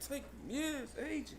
take years, ages.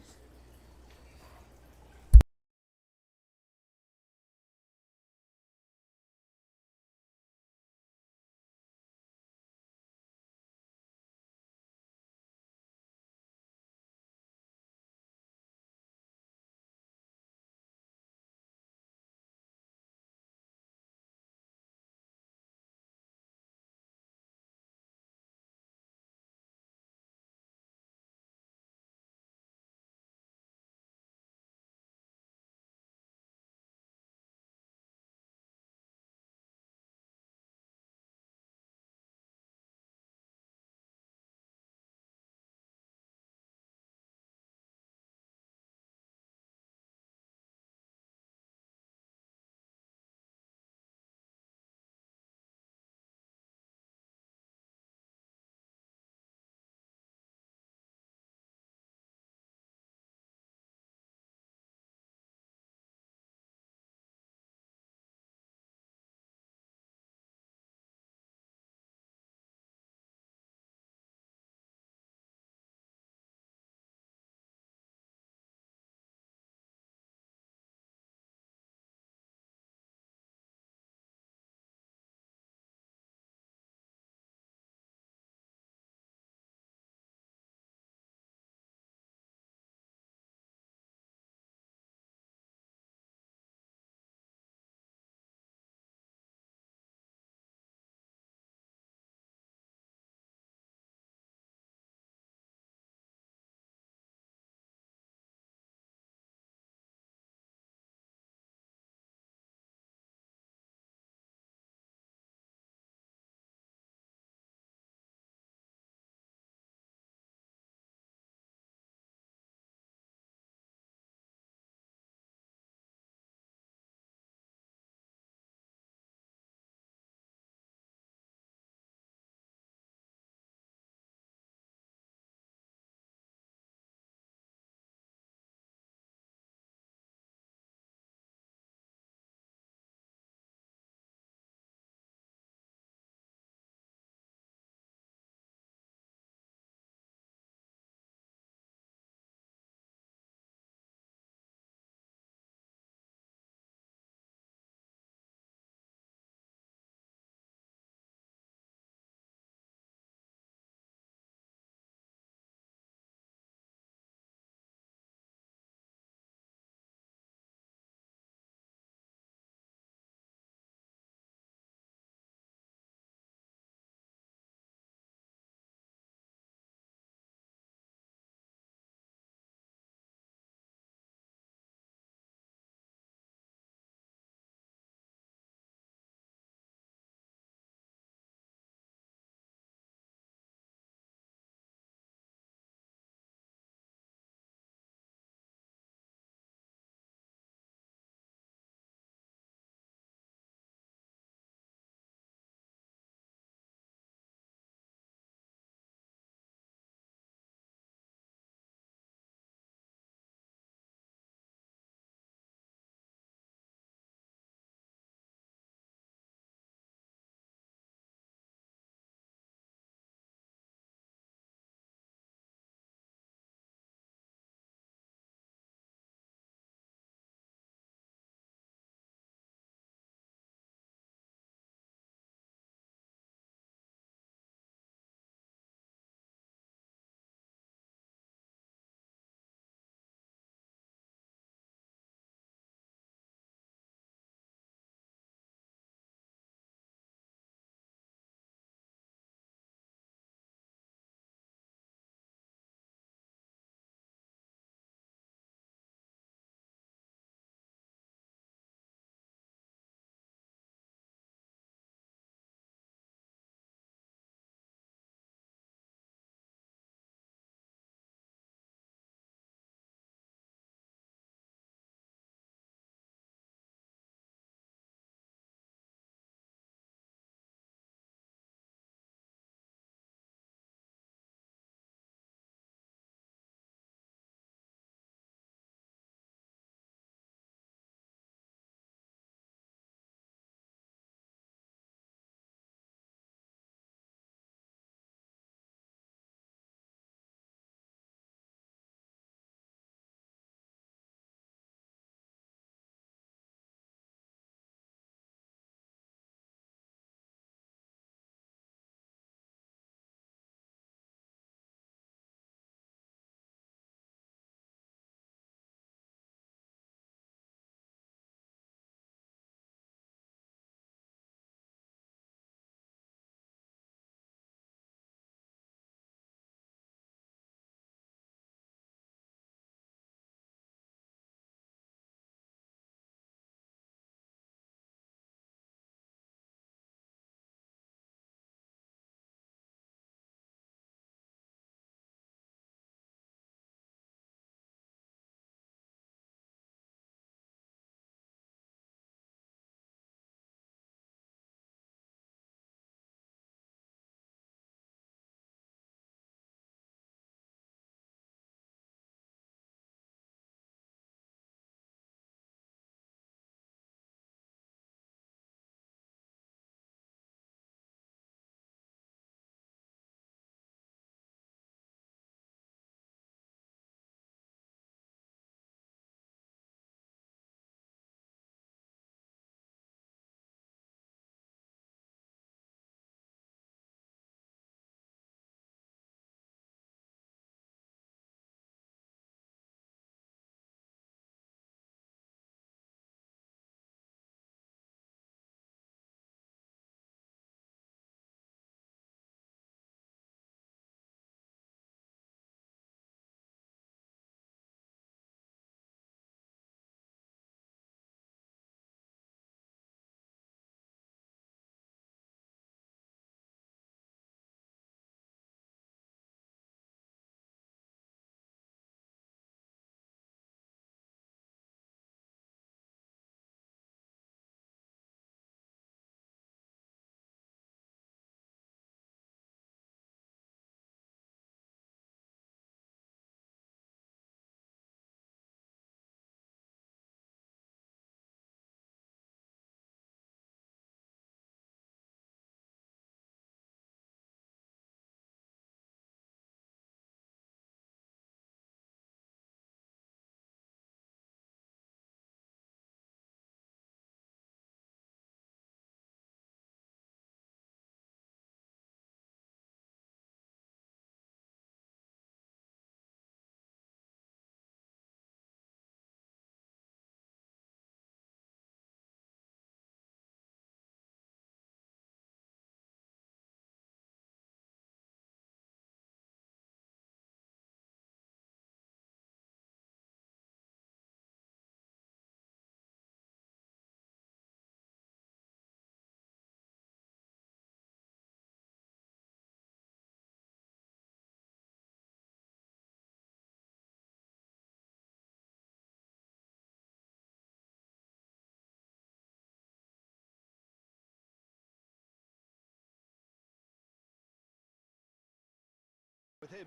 him.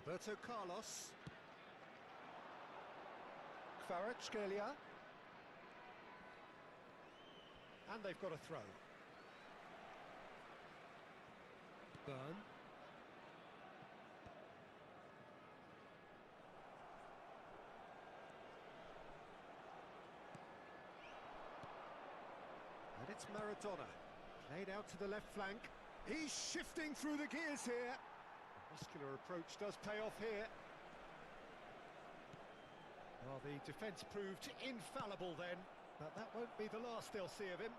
Roberto Carlos. Kvaratskhelia. And they've got a throw. Burn. And it's Maradona. Played out to the left flank. He's shifting through the gears here. The muscular approach does pay off here. Well, the defence proved infallible then, but that won't be the last they'll see of him.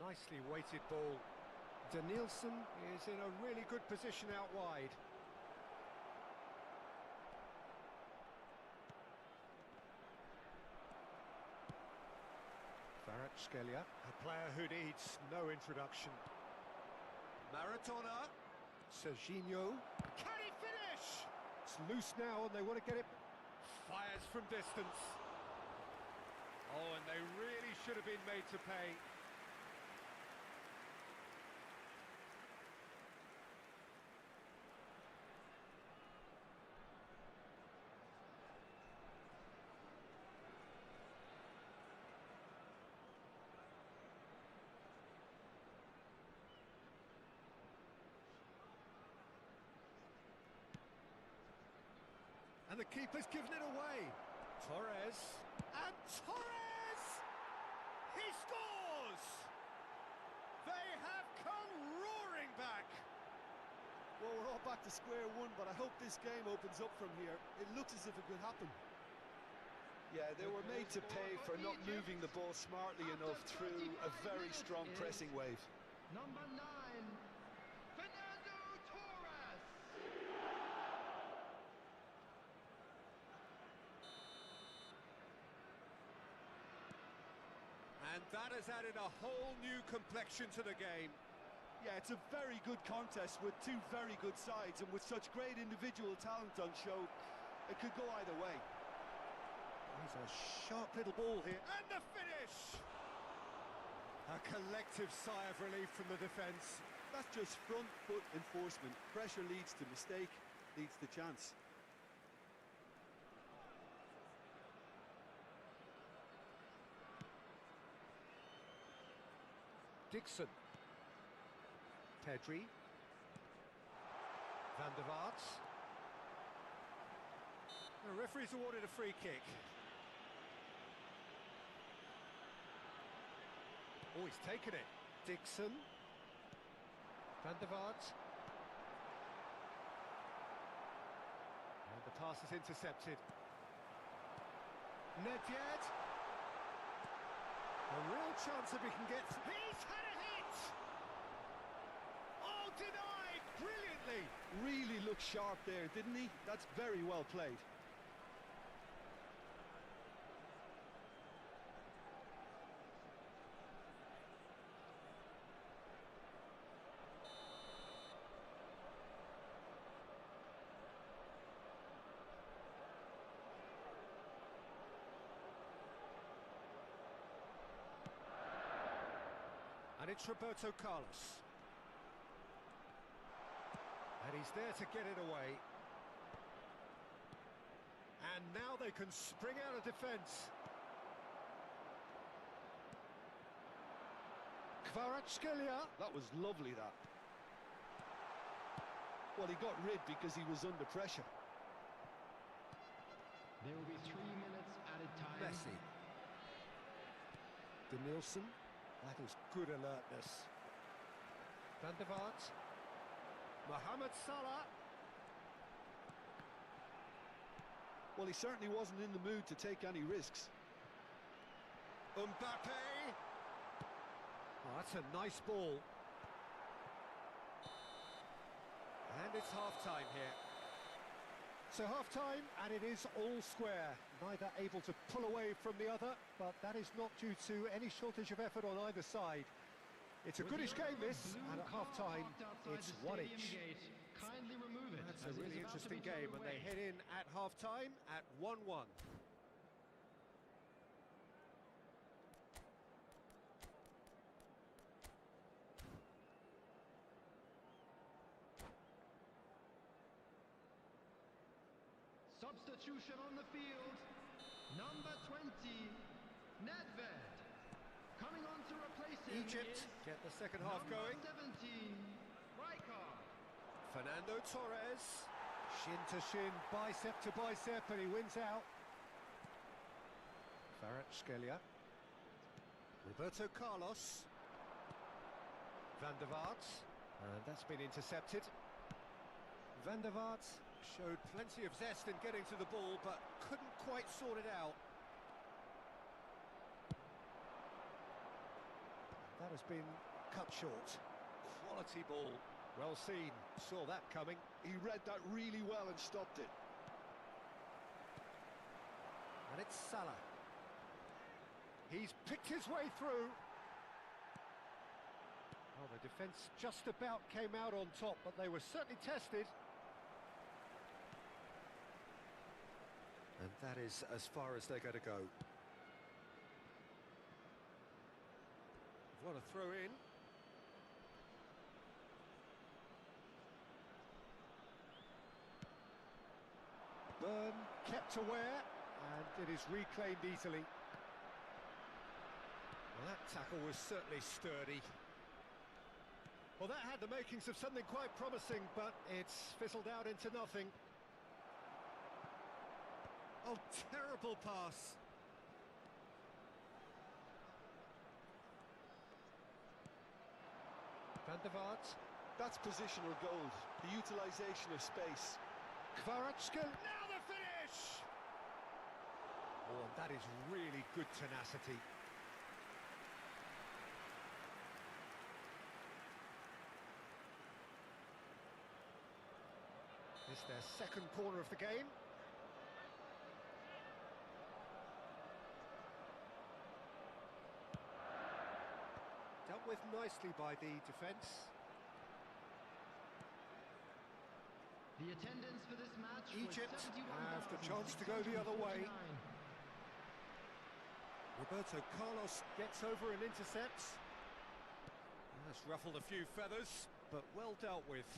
Nicely weighted ball. Danielson is in a really good position out wide. Kvaratskhelia, a player who needs no introduction. Maradona. Serginho. Can he finish? It's loose now and they want to get it. Fires from distance. Oh, and they really should have been made to pay. And the keeper's given it away. Torres. And Torres! He scores! They have come roaring back. Well, we're all back to square one, but I hope this game opens up from here. It looks as if it could happen. Yeah, they were made to pay for not moving the ball smartly enough through a very strong pressing wave. Number 9, Fernando Torres. And that has added a whole new complexion to the game. Yeah, it's a very good contest with two very good sides, and with such great individual talent on show, it could go either way. He's a sharp little ball here. And the finish! A collective sigh of relief from the defence. That's just front foot enforcement. Pressure leads to mistake, leads to chance. Dixon. Pedri. Van der Vaart. The referee's awarded a free kick. Oh, he's taken it. Dixon. Van der Vaart. And the pass is intercepted. Nedved. A real chance if he can get... He's had a hit! Oh, denied! Brilliantly! Really looked sharp there, didn't he? That's very well played. And it's Roberto Carlos. And he's there to get it away. And now they can spring out of defence. Kvaratskhelia. That was lovely, that. Well, he got rid because he was under pressure. There will be 3 minutes added time. Messi. Danielson. That is good alertness. Van der Vaart. Mohamed Salah. Well, he certainly wasn't in the mood to take any risks. Mbappe. Oh, that's a nice ball. And it's half-time here. So half-time, and it is all square. Neither able to pull away from the other, but that is not due to any shortage of effort on either side. It's a goodish game, this, and at half-time, it's one each. Kindly remove it. That's a really interesting game, and they head in at half-time at 1-1. Substitution on the field. Number 20, Nedved. Coming on to replace him Egypt is get the second half going. number 17, Rijkaard. Fernando Torres, shin to shin, bicep to bicep, and he wins out. Kvaratskhelia, Roberto Carlos, Van der Vaart, and that's been intercepted. Van der Vaart showed plenty of zest in getting to the ball, but couldn't quite sort it out. That has been cut short. Quality ball. Well seen. Saw that coming. He read that really well and stopped it. And it's Salah. He's picked his way through. Well, the defence just about came out on top, but they were certainly tested. And that is as far as they're going to go. What a throw in. Burn kept aware, and it is reclaimed easily. Well, that tackle was certainly sturdy. Well, that had the makings of something quite promising, but it's fizzled out into nothing. Oh, terrible pass. Van der Vaart. That's positional gold, the utilisation of space. Kvaratskhelia. Now the finish! Oh, and that is really good tenacity. It's their second corner of the game. Dealt with nicely by the defence. The attendance for this match Egypt was have the chance to go the other way. 71,659. Roberto Carlos gets over and intercepts. That's ruffled a few feathers, but well dealt with.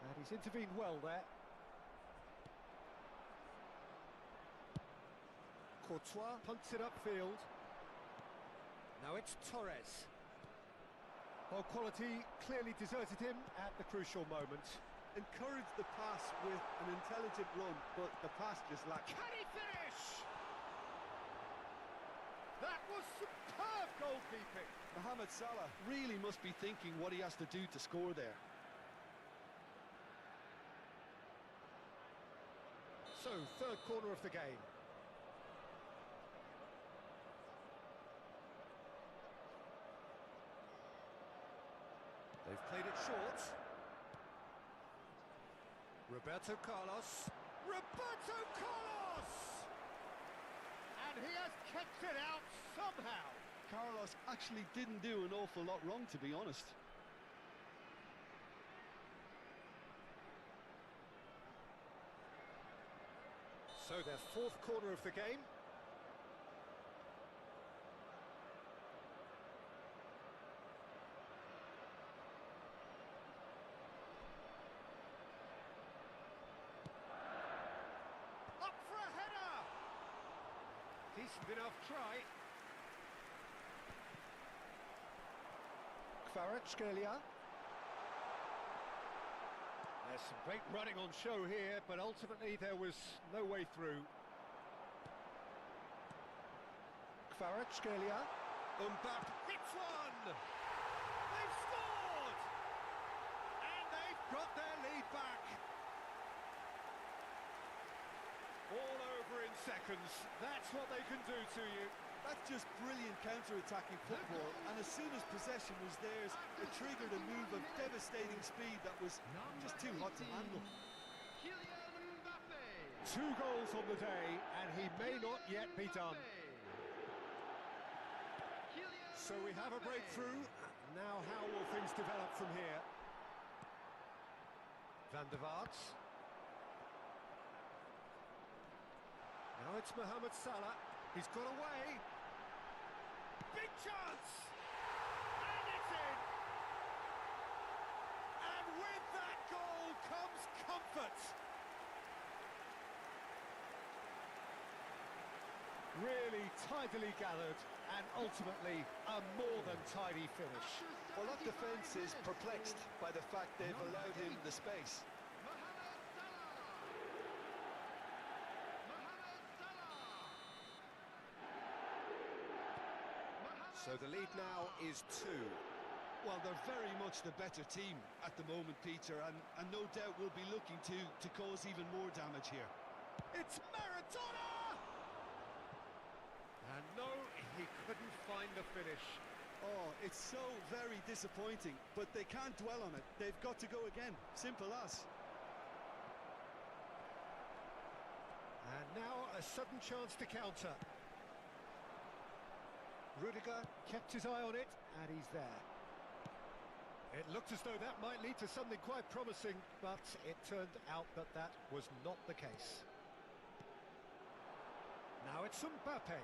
And he's intervened well there. Courtois punts it upfield. Now it's Torres. Well, quality clearly deserted him at the crucial moment. Encouraged the pass with an intelligent run, but the pass just lacked. Can he finish? That was superb goalkeeping. Mohamed Salah really must be thinking what he has to do to score there. So, third corner of the game. They've played it short. Roberto Carlos. Roberto Carlos! And he has kept it out somehow. Carlos actually didn't do an awful lot wrong, to be honest. So their fourth corner of the game. Up for a header! Decent enough try. Kvaratskhelia. There's some great running on show here, but ultimately there was no way through. Kvaratskhelia. Mbappe hits one! They've scored! And they've got their lead back. All over in seconds. That's what they can do to you. That's just brilliant counter-attacking football, and as soon as possession was theirs, it triggered a move of devastating speed that was just too hot to handle. Kylian Mbappe. 2 goals on the day, and he may not yet be done. Kylian So we have a breakthrough. Now how will things develop from here? Van der Vaart. Now it's Mohamed Salah. He's got away. Big chance! And it's in! And with that goal comes comfort. Really tidily gathered and ultimately a more than tidy finish. Well, that defence is perplexed by the fact they've allowed him the space. So the lead now is 2. Well, they're very much the better team at the moment, Peter, and no doubt will be looking to cause even more damage here. It's Maradona! And no, he couldn't find the finish. Oh, it's so very disappointing, but they can't dwell on it. They've got to go again. Simple as. And now a sudden chance to counter. Rudiger kept his eye on it, and he's there. It looked as though that might lead to something quite promising, but it turned out that that was not the case. Now it's Mbappe.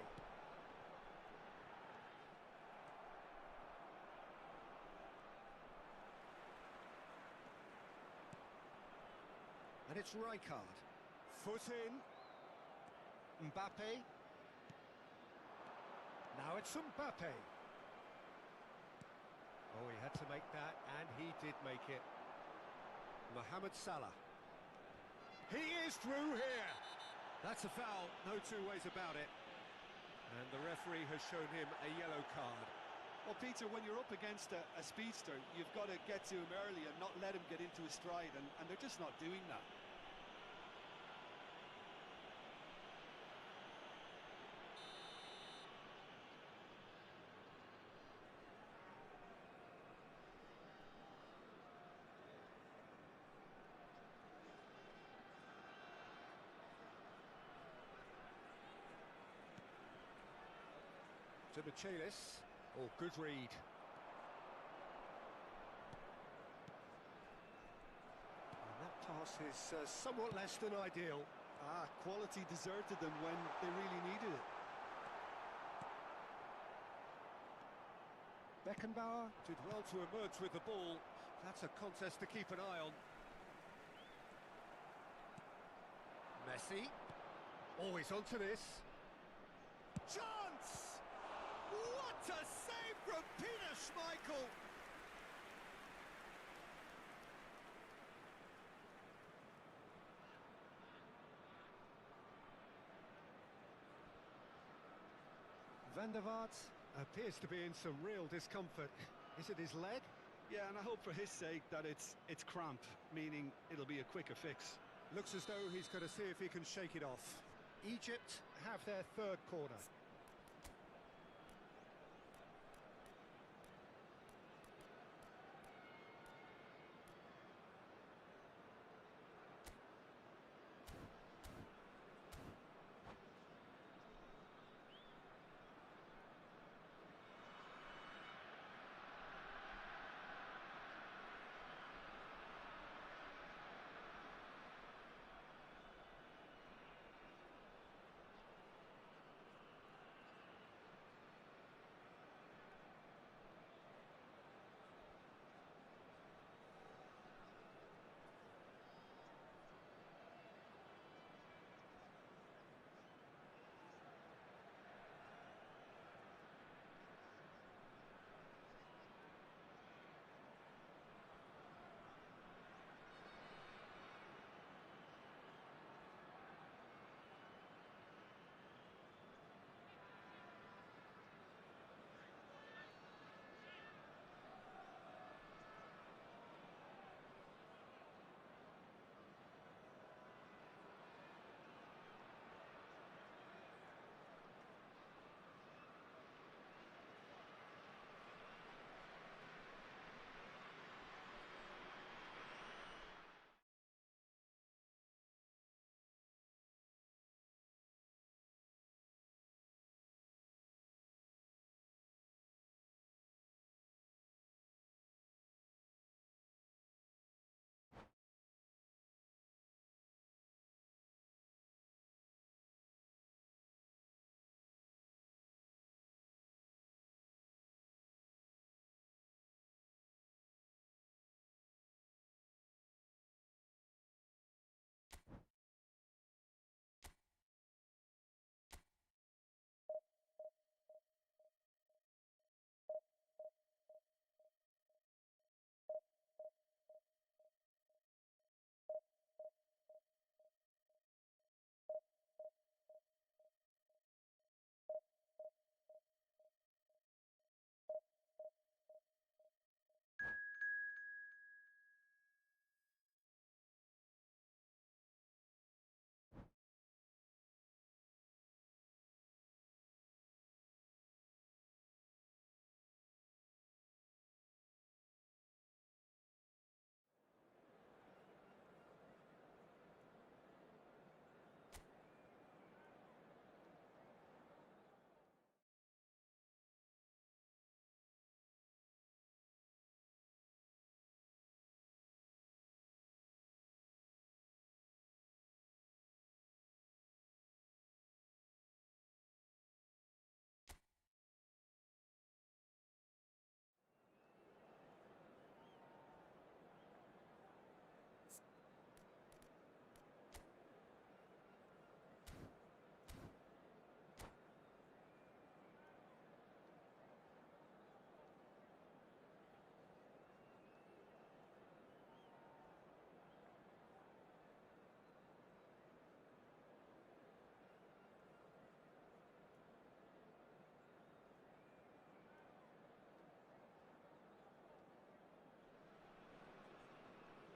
And it's Rijkaard. Foot in. Mbappe. Now it's Mbappe. Oh, he had to make that, and he did make it. Mohamed Salah. He is through here. That's a foul, no two ways about it. And the referee has shown him a yellow card. Well, Peter, when you're up against a speedster, you've got to get to him early and not let him get into his stride, and they're just not doing that. To Michelis. Oh, good read. And that pass is somewhat less than ideal. Quality deserted them when they really needed it. Beckenbauer did well to emerge with the ball. That's a contest to keep an eye on. Messi. Always onto this. Chance! What a save from Peter Schmeichel! Van der Vaart appears to be in some real discomfort. Is it his leg? Yeah, and I hope for his sake that it's cramp, meaning it'll be a quicker fix. Looks as though he's going to see if he can shake it off. Egypt have their third corner.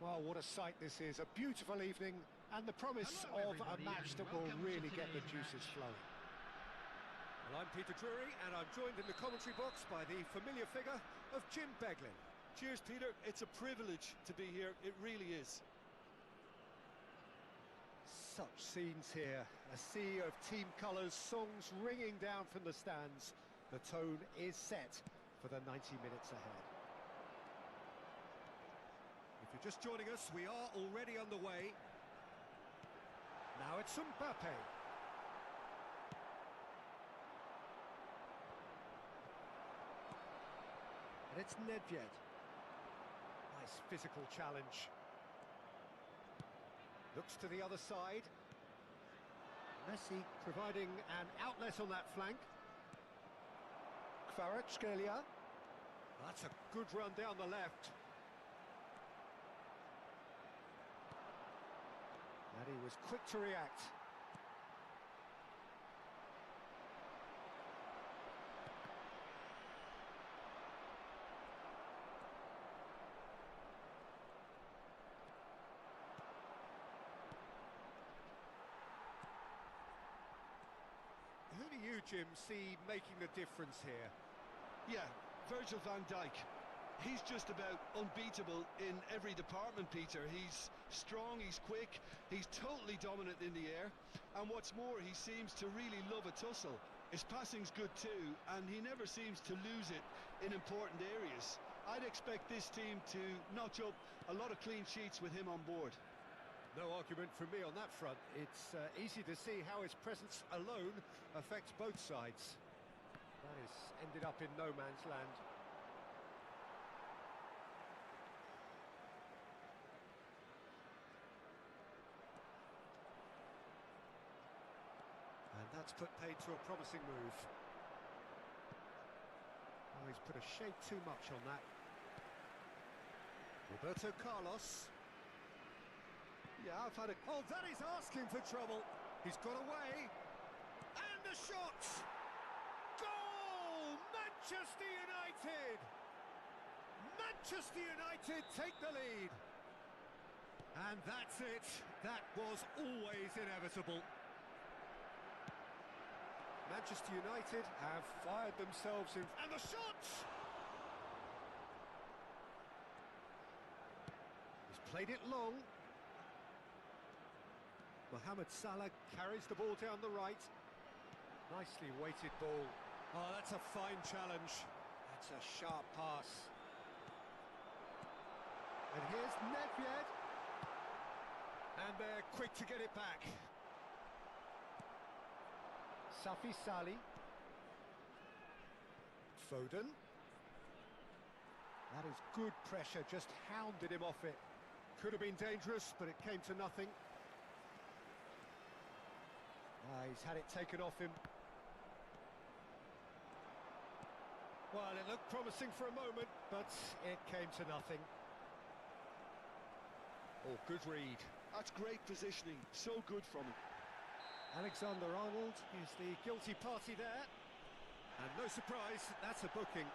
Well, what a sight this is. A beautiful evening and the promise Hello, of a everybody, match and that will welcome to really get the today's juices match. flowing. Well, I'm Peter Drury, and I'm joined in the commentary box by the familiar figure of Jim Beglin. Cheers, Peter. It's a privilege to be here. It really is. Such scenes here. A sea of team colours, songs ringing down from the stands. The tone is set for the 90 minutes ahead. If you're just joining us, we are already on the way. Now it's Mbappe. And it's Nedved. Nice physical challenge. Looks to the other side. Messi providing an outlet on that flank. Kvaratskhelia. That's a good run down the left. And he was quick to react. Who do you, Jim, see making the difference here? Yeah, Virgil van Dijk. He's just about unbeatable in every department, Peter. He's strong, he's quick, he's totally dominant in the air. And what's more, he seems to really love a tussle. His passing's good too, and he never seems to lose it in important areas. I'd expect this team to notch up a lot of clean sheets with him on board. No argument from me on that front. It's easy to see how his presence alone affects both sides. That has ended up in no man's land. And that's put paid to a promising move. Oh, he's put a shade too much on that. Roberto Carlos. Yeah, I've had a... Oh, that is asking for trouble. He's got away. And the shot! Goal! Manchester United! Manchester United take the lead. And that's it. That was always inevitable. Manchester United have fired themselves in... And the shot! He's played it long. Mohamed Salah carries the ball down the right. Nicely weighted ball. Oh, that's a fine challenge. That's a sharp pass. And here's Nedved. And they're quick to get it back. Safi Salih. Foden. That is good pressure, just hounded him off it. Could have been dangerous, but it came to nothing. He's had it taken off him. Well, it looked promising for a moment, but it came to nothing. Oh, good read. That's great positioning, so good from him. Alexander-Arnold is the guilty party there. And no surprise, that's a booking.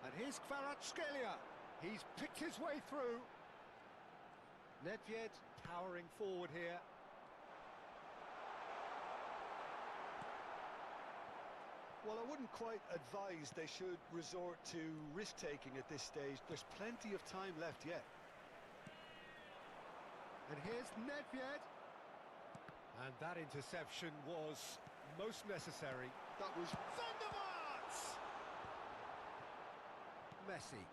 And here's Kvaratskhelia. He's picked his way through. Nedved powering forward here. Well, I wouldn't quite advise they should resort to risk-taking at this stage. There's plenty of time left yet. And here's Nedved. And that interception was most necessary. That was... Van der Vaart! Messi.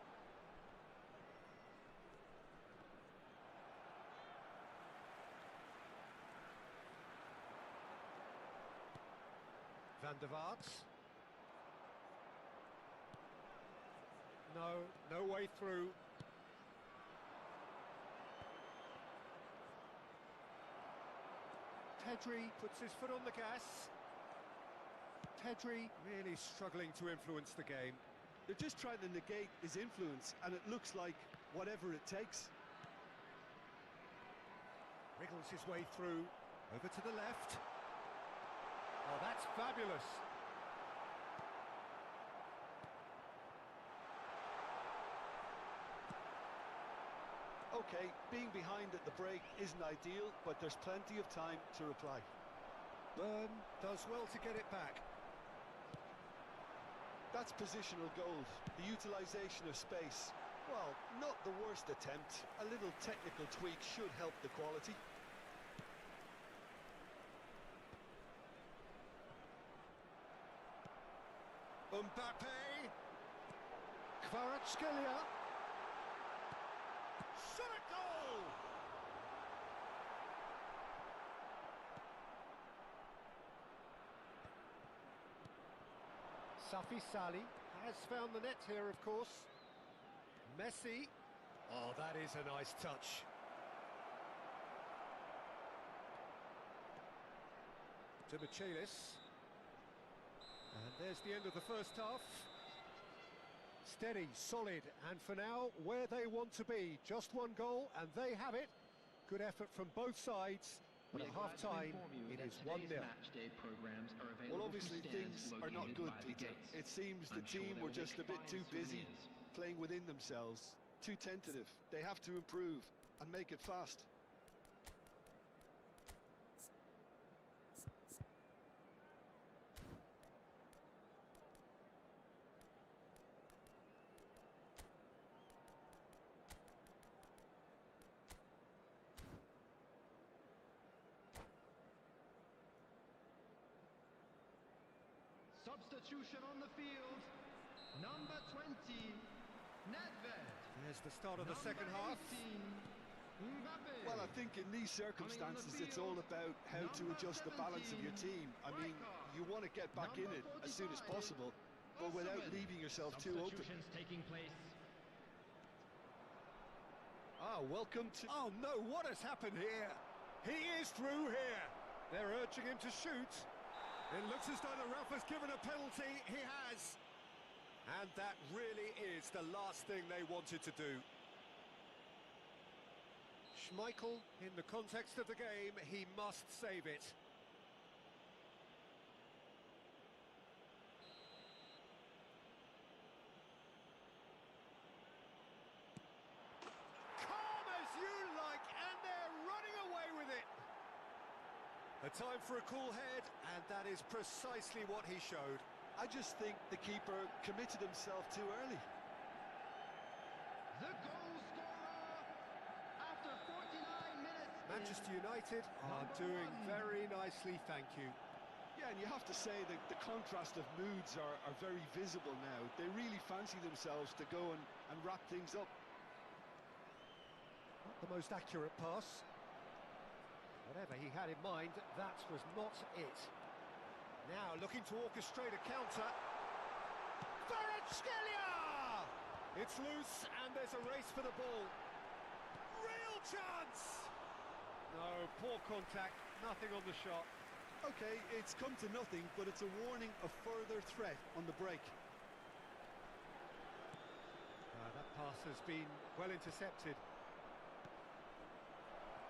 Van der Vaart. No way through. Pedri puts his foot on the gas. Pedri really struggling to influence the game. They're just trying to negate his influence, and it looks like whatever it takes. Wriggles his way through, over to the left. Oh, that's fabulous. Okay, being behind at the break isn't ideal, but there's plenty of time to reply. Burn does well to get it back. That's positional gold, the utilisation of space. Well, not the worst attempt. A little technical tweak should help the quality. Mbappe. Kvaratskhelia. Shot at goal! Safi Sali has found the net here, of course. Messi. Oh, that is a nice touch. To Michelis. And there's the end of the first half. Steady, solid, and for now, where they want to be. Just one goal, and they have it. Good effort from both sides, but at half-time, it is 1-0. Well, obviously things are not good, Peter. It seems the team were just a bit too busy, playing within themselves, too tentative. They have to improve and make it fast. Substitution on the field. Number 20, Nedved. There's the start of the second half. 18, Mbappe. Well, I think in these circumstances, it's all about how to adjust the balance of your team. I mean, you want to get back in it as soon as possible, but without leaving yourself too open. Substitutions taking place. Welcome to... Oh no, what has happened here? He is through here. They're urging him to shoot. It looks as though the ref has given a penalty. He has. And that really is the last thing they wanted to do. Schmeichel, in the context of the game, he must save it. Calm as you like, and they're running away with it. A time for a cool head, and that is precisely what he showed. I just think the keeper committed himself too early. The goal scorer after 49 minutes. Manchester United are doing very nicely, thank you. Yeah, and you have to say that the contrast of moods are very visible now. They really fancy themselves to go and wrap things up. Not the most accurate pass. Whatever he had in mind, that was not it. Now looking to orchestrate a counter. Kvaratskhelia! It's loose and there's a race for the ball. Real chance! No, poor contact, nothing on the shot. Okay, it's come to nothing, but it's a warning of further threat on the break. That pass has been well intercepted.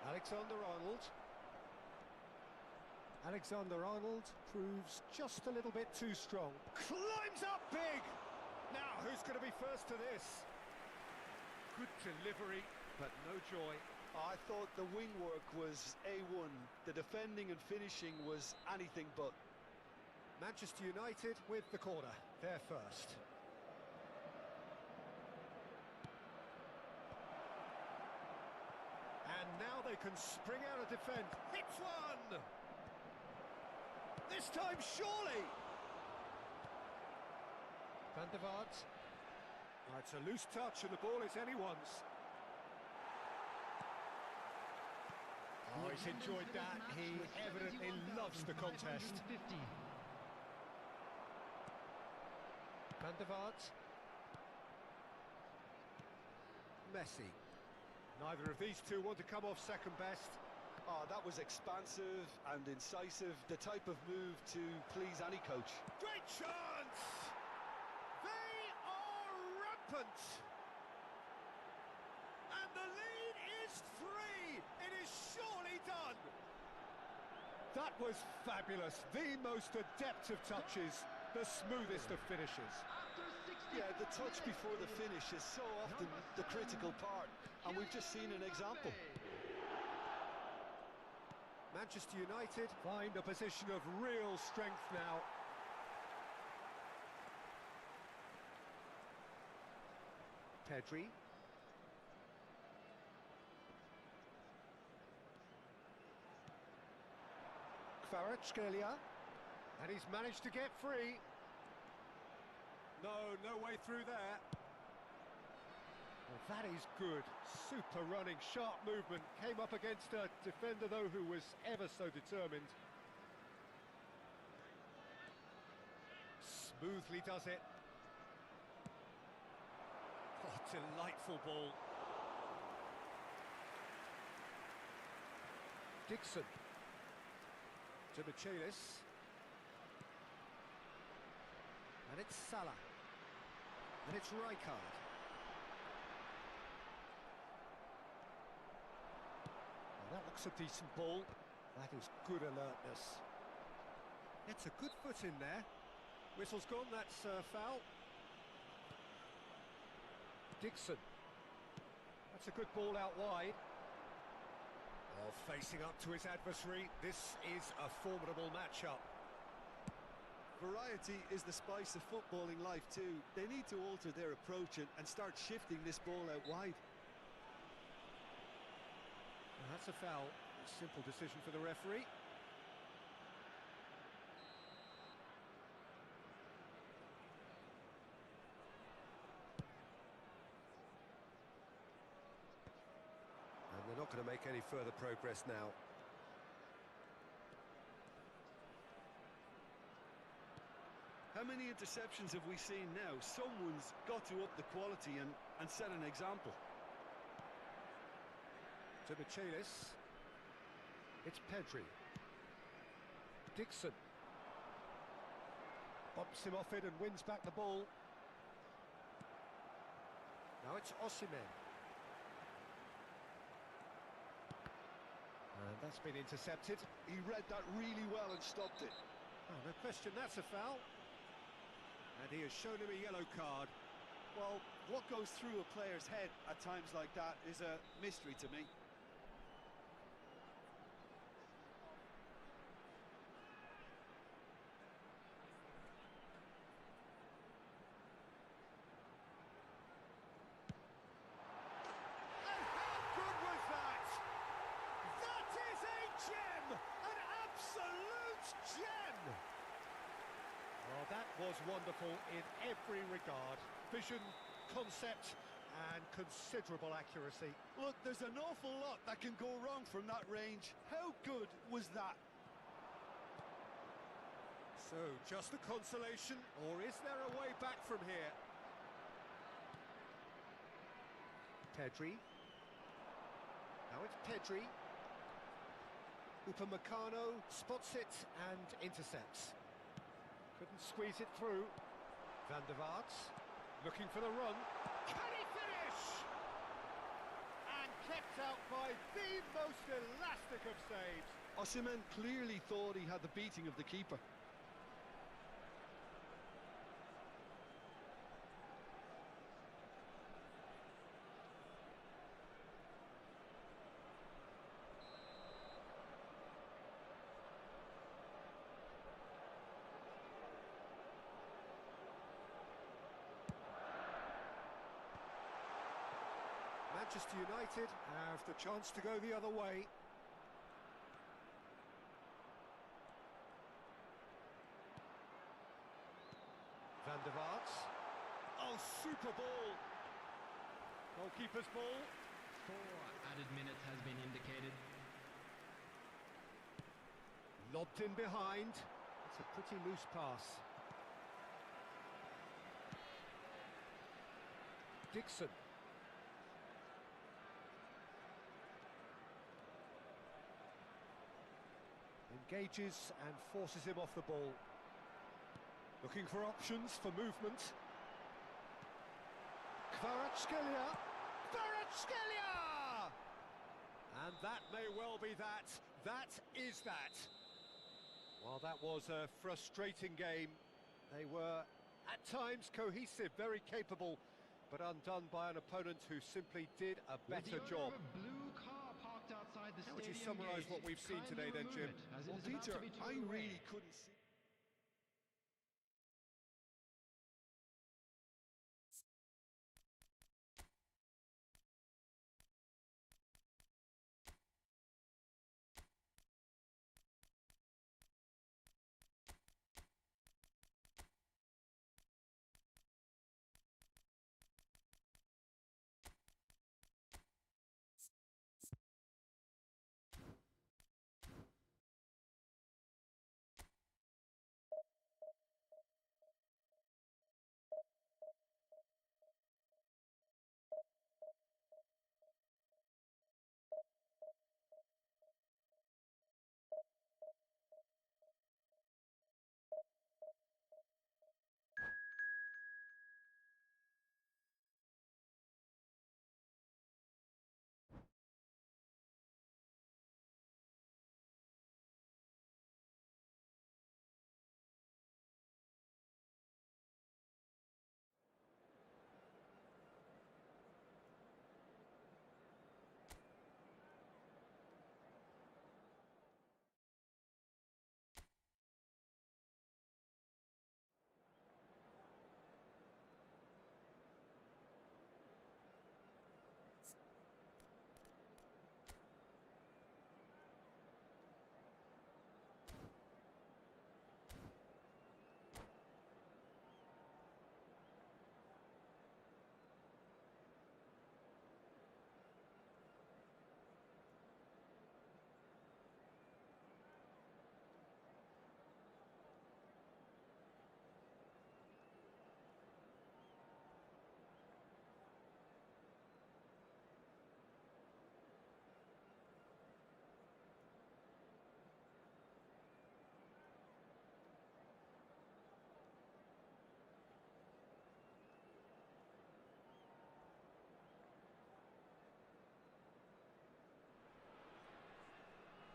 Alexander-Arnold. Alexander-Arnold proves just a little bit too strong. Climbs up big! Now, who's going to be first to this? Good delivery, but no joy. I thought the wing work was A1. The defending and finishing was anything but. Manchester United with the corner. They're first. And now they can spring out and defend. Hits one! This time, surely! Van der Vaart. Oh, it's a loose touch and the ball is anyone's. Oh, he's enjoyed that. He evidently loves the contest. Van der Vaart. Messi. Neither of these two want to come off second best. Oh, that was expansive and incisive, the type of move to please any coach. Great chance! They are rampant! And the lead is 3! It is surely done! That was fabulous. The most adept of touches, the smoothest of finishes. After 60 Yeah, the touch before the finish is so often the critical part, and we've just seen an example. Manchester United find a position of real strength now. Pedri. Kvaratskhelia. And he's managed to get free. No way through there. Well, that is good. Super running, sharp movement. Came up against a defender, though, who was ever so determined. Smoothly does it. Oh, delightful ball. Dixon. To Michelis. And it's Salah. And it's Rijkaard. Well, that looks a decent ball. That is good alertness. It's a good foot in there. Whistle's gone, that's foul. Dixon. That's a good ball out wide. Oh, facing up to his adversary, this is a formidable matchup. Variety is the spice of footballing life too. They need to alter their approach and start shifting this ball out wide. Well, that's a foul. A simple decision for the referee. And they're not going to make any further progress now. How many interceptions have we seen now? Someone's got to up the quality and set an example. To Michelis. It's Pedri. Dixon. Bumps him off it and wins back the ball. Now it's Osimhen. And that's been intercepted. He read that really well and stopped it. Oh, no question, that's a foul. And he has shown him a yellow card. Well, what goes through a player's head at times like that is a mystery to me. And how good was that? That is a gem! An absolute gem! Oh, that was wonderful in every regard. Vision, concept, and considerable accuracy. Look, there's an awful lot that can go wrong from that range. How good was that? So, just a consolation, or is there a way back from here? Pedri. Now it's Pedri. Upamecano spots it and intercepts. Couldn't squeeze it through. Van der Vaart looking for the run. Can he finish? And kept out by the most elastic of saves. Osimhen clearly thought he had the beating of the keeper. Manchester United have the chance to go the other way. Van der Vaart. Oh, super ball. Goalkeeper's ball. 4 added minutes has been indicated. Lobbed in behind. It's a pretty loose pass. Dixon. Engages and forces him off the ball. Looking for options for movement. Kvaratskhelia! Kvaratskhelia! And that may well be that. That is that. Well, that was a frustrating game. They were, at times, cohesive, very capable, but undone by an opponent who simply did a better job. A blue car parked outside the How would you stadium summarise gate. what we've seen Kindly today then, remove Jim? it, as it Well, is about Peter, to be towed I away. really couldn't see.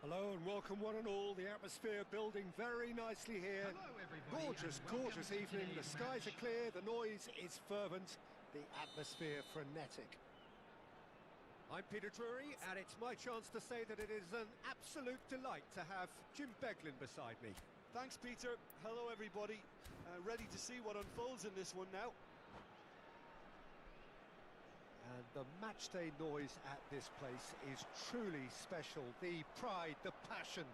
Hello and welcome one and all. The atmosphere building very nicely here. Hello, everybody, Gorgeous, and welcome gorgeous to evening. The today's skies match. are clear, the noise is fervent, the atmosphere frenetic. I'm Peter Drury, and it's my chance to say that it is an absolute delight to have Jim Beglin beside me. Thanks, Peter. Hello, everybody. Ready to see what unfolds in this one now. And the matchday noise at this place is truly special. The pride, the passion,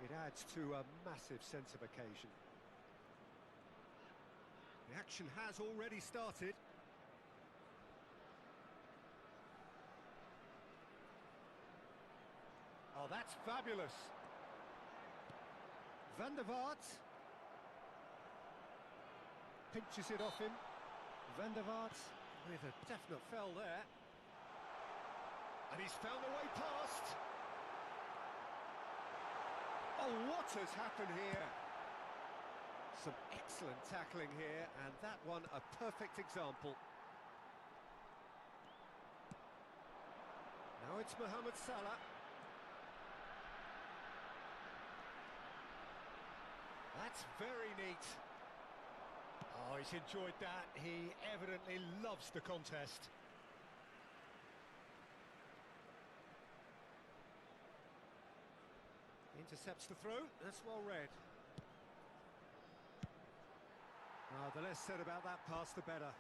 it adds to a massive sense of occasion. The action has already started. Oh, that's fabulous. Van der Vaart pinches it off him. Van der Vaart with a definite fell there. And he's found a way past. Oh, what has happened here? Some excellent tackling here, and that one a perfect example. Now it's Mohamed Salah. That's very neat. Oh, he's enjoyed that. He evidently loves the contest. Intercepts the throw. That's well read. The less said about that pass, the better.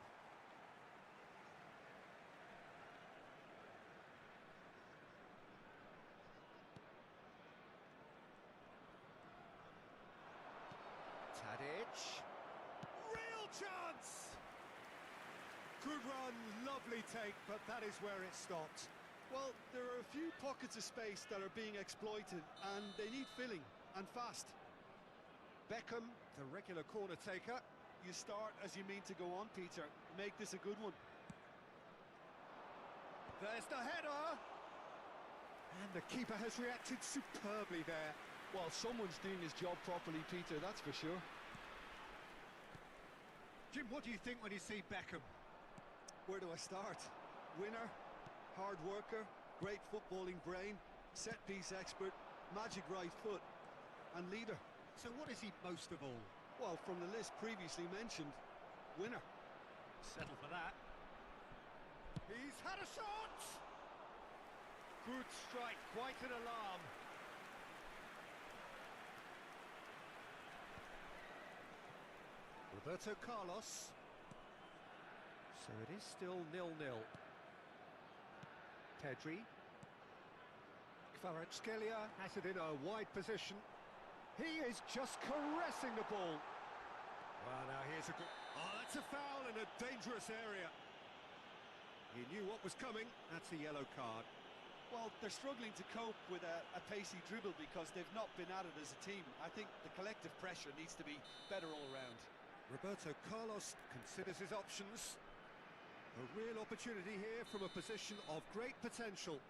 Tadic. Real chance! Good run, lovely take, but that is where it stopped. Well, there are a few pockets of space that are being exploited, and they need filling, and fast. Beckham, the regular corner taker. You start as you mean to go on, Peter. Make this a good one. There's the header! And the keeper has reacted superbly there. Well, someone's doing his job properly, Peter, that's for sure. Jim, what do you think when you see Beckham? Where do I start? Winner, hard worker, great footballing brain, set-piece expert, magic right foot, and leader. So what is he most of all? Well, from the list previously mentioned, winner. Settle for that. He's had a shot! Good strike, quite an alarm. Roberto Carlos. So it is still 0-0. Pedri. Kvaratskhelia has it in a wide position. He is just caressing the ball. Well, now here's a good... Oh, that's a foul in a dangerous area. He knew what was coming. That's a yellow card. Well, they're struggling to cope with a pacey dribble because they've not been at it as a team. I think the collective pressure needs to be better all round. Roberto Carlos considers his options. A real opportunity here from a position of great potential.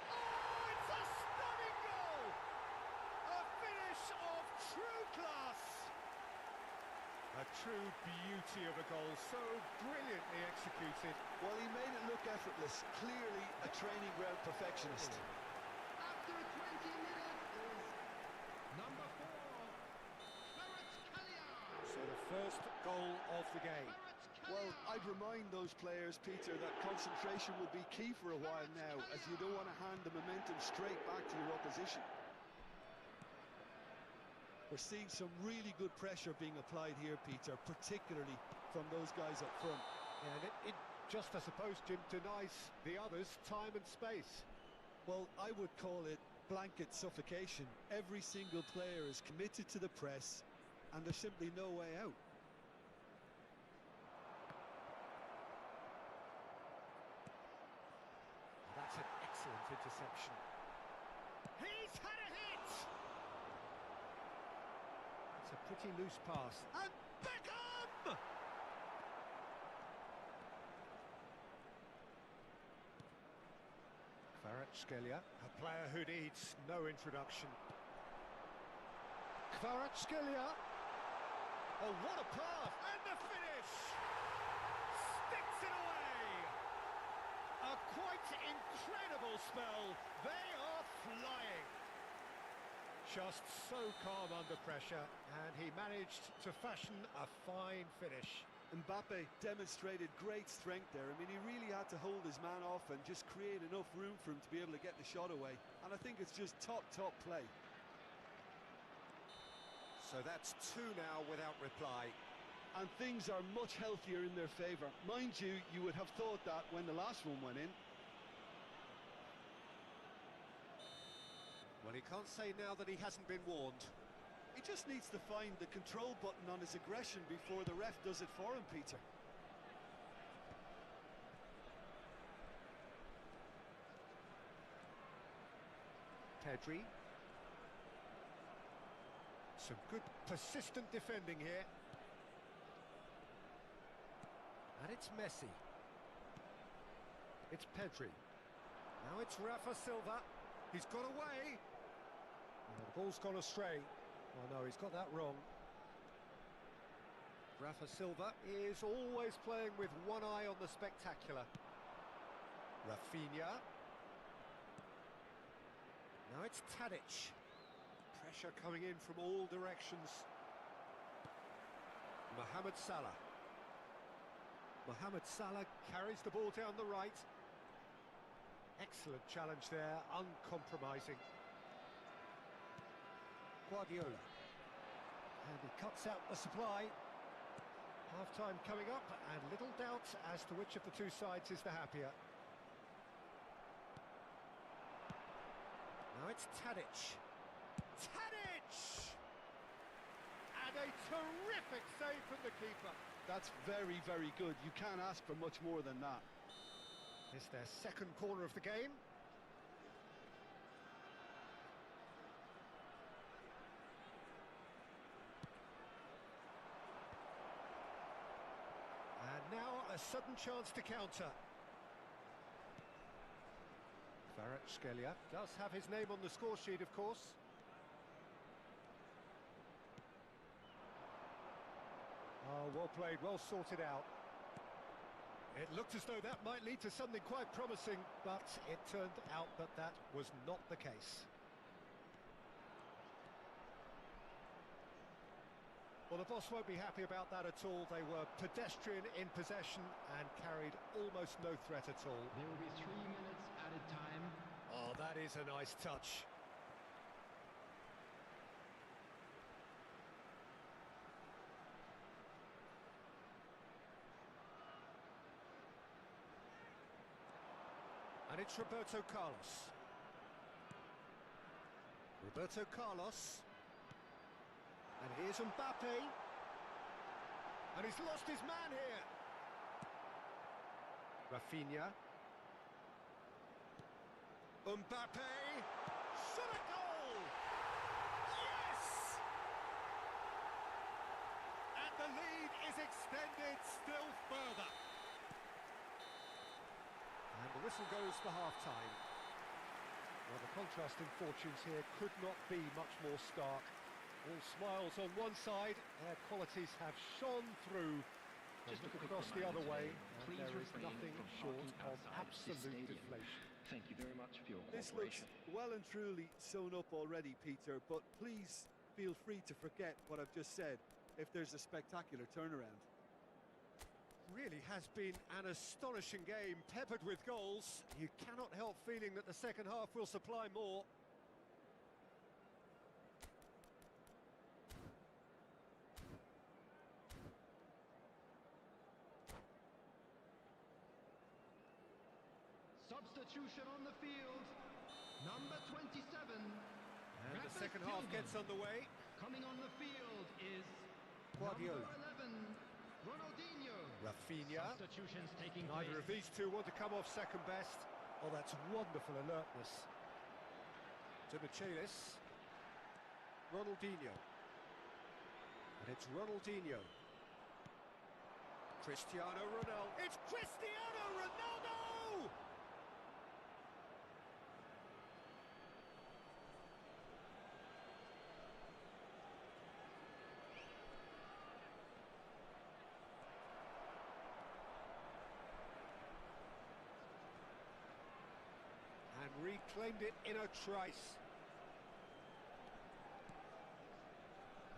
Oh, it's a stunning goal! A finish of true class! A true beauty of a goal, so brilliantly executed. Well, he made it look effortless. Clearly a training ground perfectionist. After 20 minutes is number 4, Kvaratskhelia. So the first goal of the game. Well, I'd remind those players, Peter, that concentration will be key for a while now, as you don't want to hand the momentum straight back to your opposition. We're seeing some really good pressure being applied here, Peter, particularly from those guys up front. And it just, I suppose, Jim, denies the others time and space. Well, I would call it blanket suffocation. Every single player is committed to the press, and there's simply no way out. That's an excellent interception. He's had a hit! It's a pretty loose pass. And Beckham! Kvaratskhelia, a player who needs no introduction. Kvaratskhelia. Oh, what a pass! And the finish! Sticks it away! A quite incredible spell. They are flying. Just so calm under pressure, and he managed to fashion a fine finish. Mbappe demonstrated great strength there. I mean, he really had to hold his man off and just create enough room for him to be able to get the shot away. And I think it's just top play. So that's 2 now without reply. And things are much healthier in their favour. Mind you, you would have thought that when the last one went in. Well, he can't say now that he hasn't been warned. He just needs to find the control button on his aggression before the ref does it for him, Peter. Pedri. Some good persistent defending here. And it's Messi. It's Pedri. Now it's Rafa Silva. He's got away. Oh, the ball's gone astray. Oh no, he's got that wrong. Rafa Silva is always playing with one eye on the spectacular. Rafinha. Now it's Tadic. Pressure coming in from all directions. Mohamed Salah. Mohamed Salah carries the ball down the right. Excellent challenge there, uncompromising. Guardiola. And he cuts out the supply. Half-time coming up, and little doubt as to which of the two sides is the happier. Now it's Tadic. Tadic! And a terrific save from the keeper. That's very good. You can't ask for much more than that. It's their second corner of the game. And now a sudden chance to counter. Kvaratskhelia does have his name on the score sheet, of course. Oh, well played, well sorted out. It looked as though that might lead to something quite promising, but it turned out that that was not the case. Well, the boss won't be happy about that at all. They were pedestrian in possession and carried almost no threat at all. There will be 3 minutes added time. Oh, that is a nice touch. And it's Roberto Carlos. Roberto Carlos. And here's Mbappe. And he's lost his man here. Rafinha. Mbappe. Shot a goal! Yes! And the lead is extended still further. And the whistle goes for half-time. Well, the contrasting fortunes here could not be much more stark. All smiles on one side, their qualities have shone through. Just a look quick across the other reminder way, today, and please there is refrain nothing from short parking of outside this absolute stadium. deflation. Thank you very much for your This looks cooperation. well and truly sewn up already, Peter, but please feel free to forget what I've just said if there's a spectacular turnaround. Really has been an astonishing game, peppered with goals. You cannot help feeling that the second half will supply more. Substitution on the field. Number 27. And the second half gets underway. Coming on the field is Guardiola. number 11, Ronaldinho. Rafinha. Substitutions taking Neither of place. these two want to come off second best. Oh, that's wonderful alertness. To Michelis. Ronaldinho. And it's Ronaldinho. Cristiano Ronaldo. It's Cristiano Ronaldo! And reclaimed it in a trice.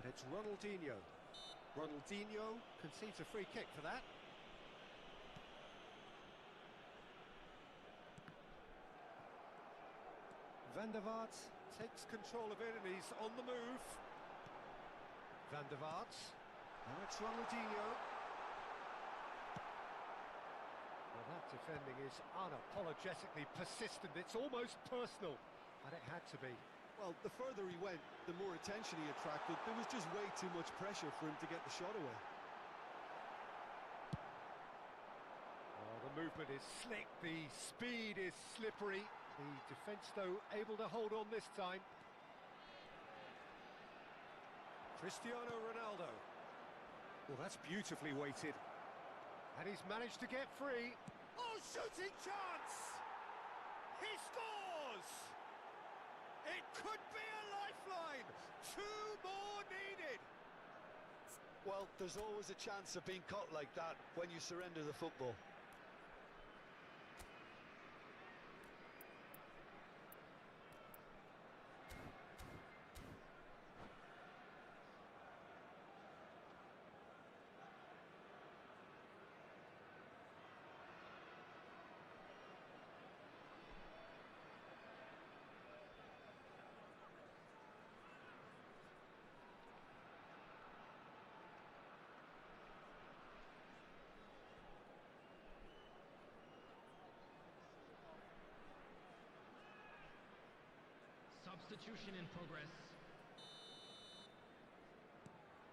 And it's Ronaldinho. Ronaldinho concedes a free kick for that. Van der Vaart takes control of it and he's on the move. Van der Vaart. Now it's Ronaldinho. Well, that defending is unapologetically persistent. It's almost personal, and it had to be. Well, the further he went, the more attention he attracted. There was just way too much pressure for him to get the shot away. Oh, the movement is slick, the speed is slippery. The defence, though, able to hold on this time. Cristiano Ronaldo. Well, that's beautifully weighted. And he's managed to get free. Oh, shooting chance! He scores! It could be a lifeline! 2 more needed! Well, there's always a chance of being caught like that when you surrender the football. Substitution in progress.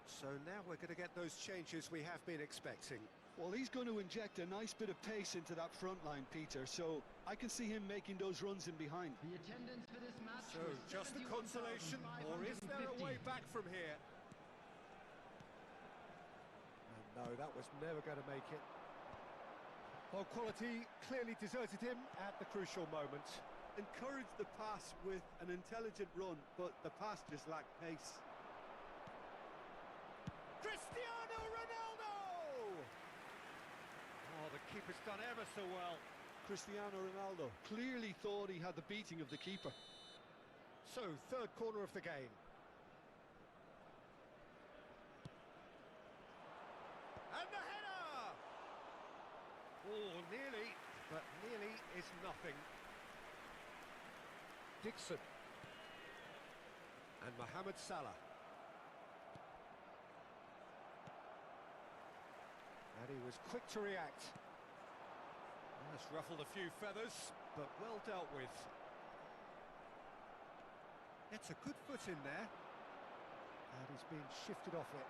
So now we're going to get those changes we have been expecting. Well, he's going to inject a nice bit of pace into that front line, Peter, so I can see him making those runs in behind. The attendance for this match So was just a consolation, or is there a way back from here? And no, that was never going to make it. Well, quality clearly deserted him at the crucial moment. Encouraged the pass with an intelligent run, but the pass just lacked pace. Cristiano Ronaldo! Oh, the keeper's done ever so well. Cristiano Ronaldo clearly thought he had the beating of the keeper. So, third corner of the game. And the header! Oh, nearly, but nearly is nothing. Dixon. And Mohamed Salah. And he was quick to react. That's ruffled a few feathers, but well dealt with. It's a good foot in there. And he's been shifted off it.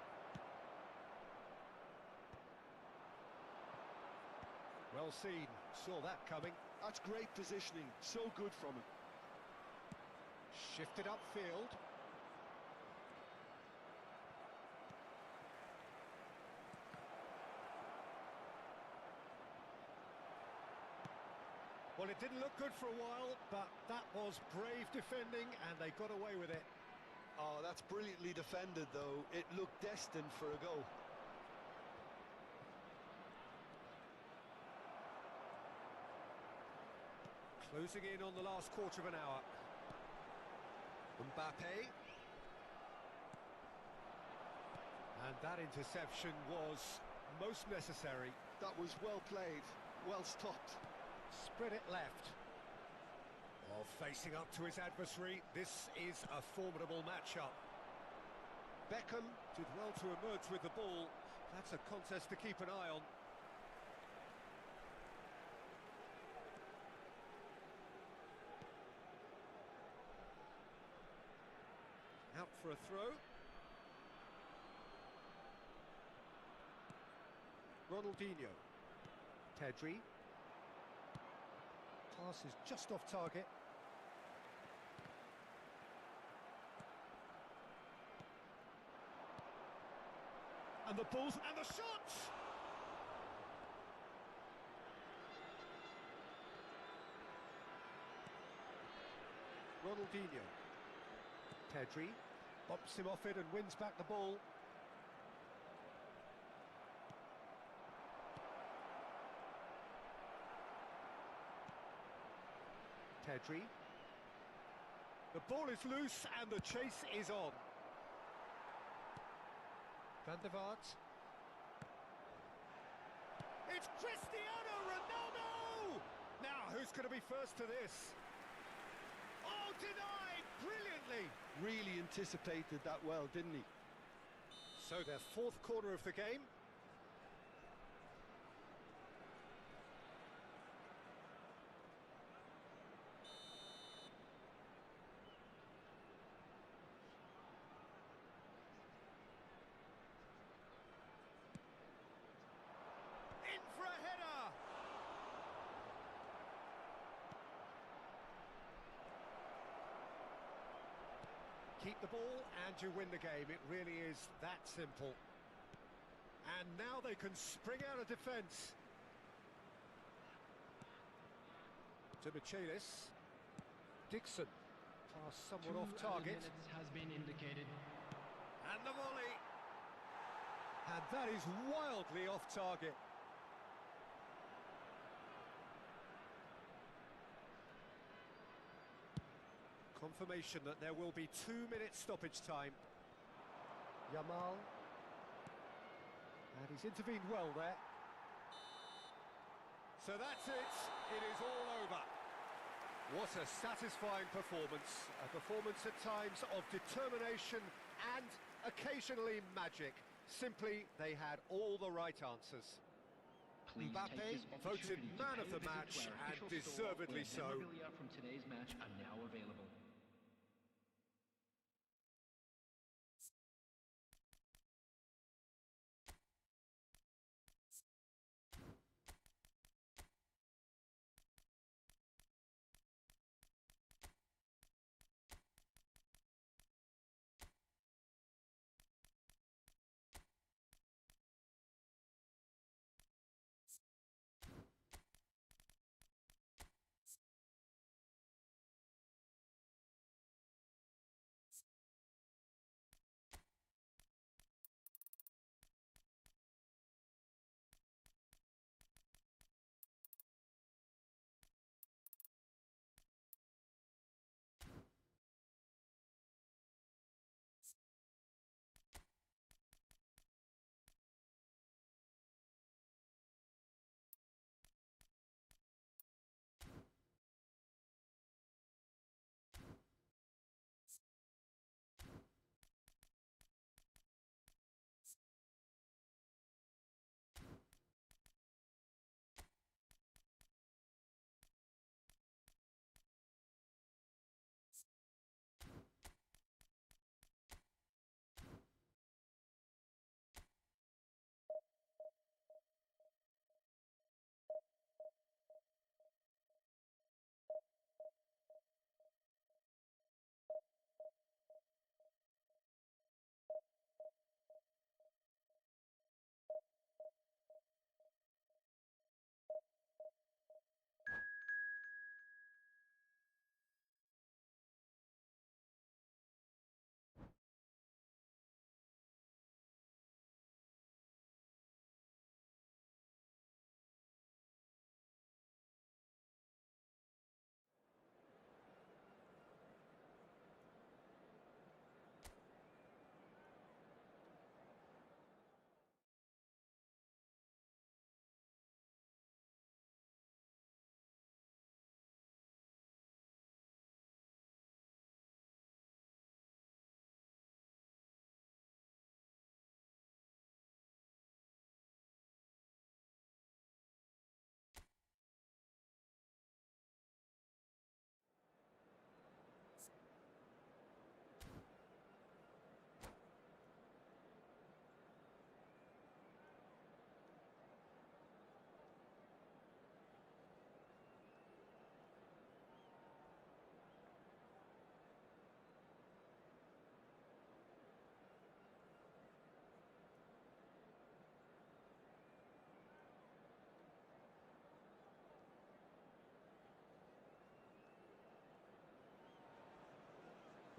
Well seen, saw that coming. That's great positioning, so good from him. Shifted upfield. Well, it didn't look good for a while, but that was brave defending, and they got away with it. Oh, that's brilliantly defended, though. It looked destined for a goal. Closing in on the last quarter of an hour. Mbappe. And that interception was most necessary. That was well played, well stopped. Spread it left. While facing up to his adversary, this is a formidable matchup. Beckham did well to emerge with the ball. That's a contest to keep an eye on. Out for a throw. Ronaldinho. Pedri. Pass is just off target. And the balls and the shots! Ronaldinho. Pedri bops him off it and wins back the ball. Pedri. The ball is loose and the chase is on. Van der Vaart. It's Cristiano Ronaldo! Now, who's going to be first to this? Oh, denied! Brilliantly! Really anticipated that well, didn't he? So their fourth corner of the game. In for a header! Keep the ball and you win the game. It really is that simple. And now they can spring out of defence. To Michaelis. Dixon. Pass somewhat off target. Minutes has been indicated. And the volley. And that is wildly off target. Confirmation that there will be 2 minutes stoppage time. Yamal. And he's intervened well there. So that's it. It is all over. What a satisfying performance. A performance at times of determination and occasionally magic. Simply, they had all the right answers. Please Mbappe take this voted opportunity to man pay of a the visit match, to our and official store, deservedly where so. memorabilia from today's match are now available.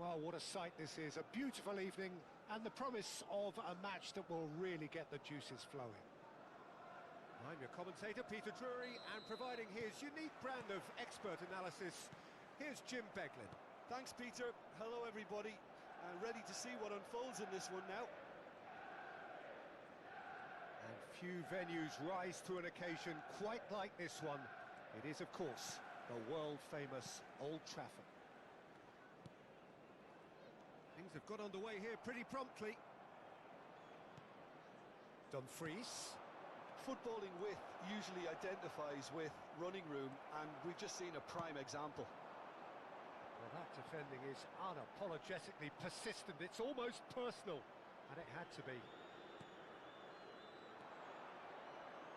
Oh, what a sight this is. A beautiful evening and the promise of a match that will really get the juices flowing. I'm your commentator, Peter Drury, and providing his unique brand of expert analysis, here's Jim Beglin. Thanks, Peter. Hello, everybody. Ready to see what unfolds in this one now. And few venues rise to an occasion quite like this one. It is, of course, the world-famous Old Trafford. Things have got underway here pretty promptly. Dumfries. Footballing width usually identifies with running room, and we've just seen a prime example. Well, that defending is unapologetically persistent. It's almost personal, and it had to be.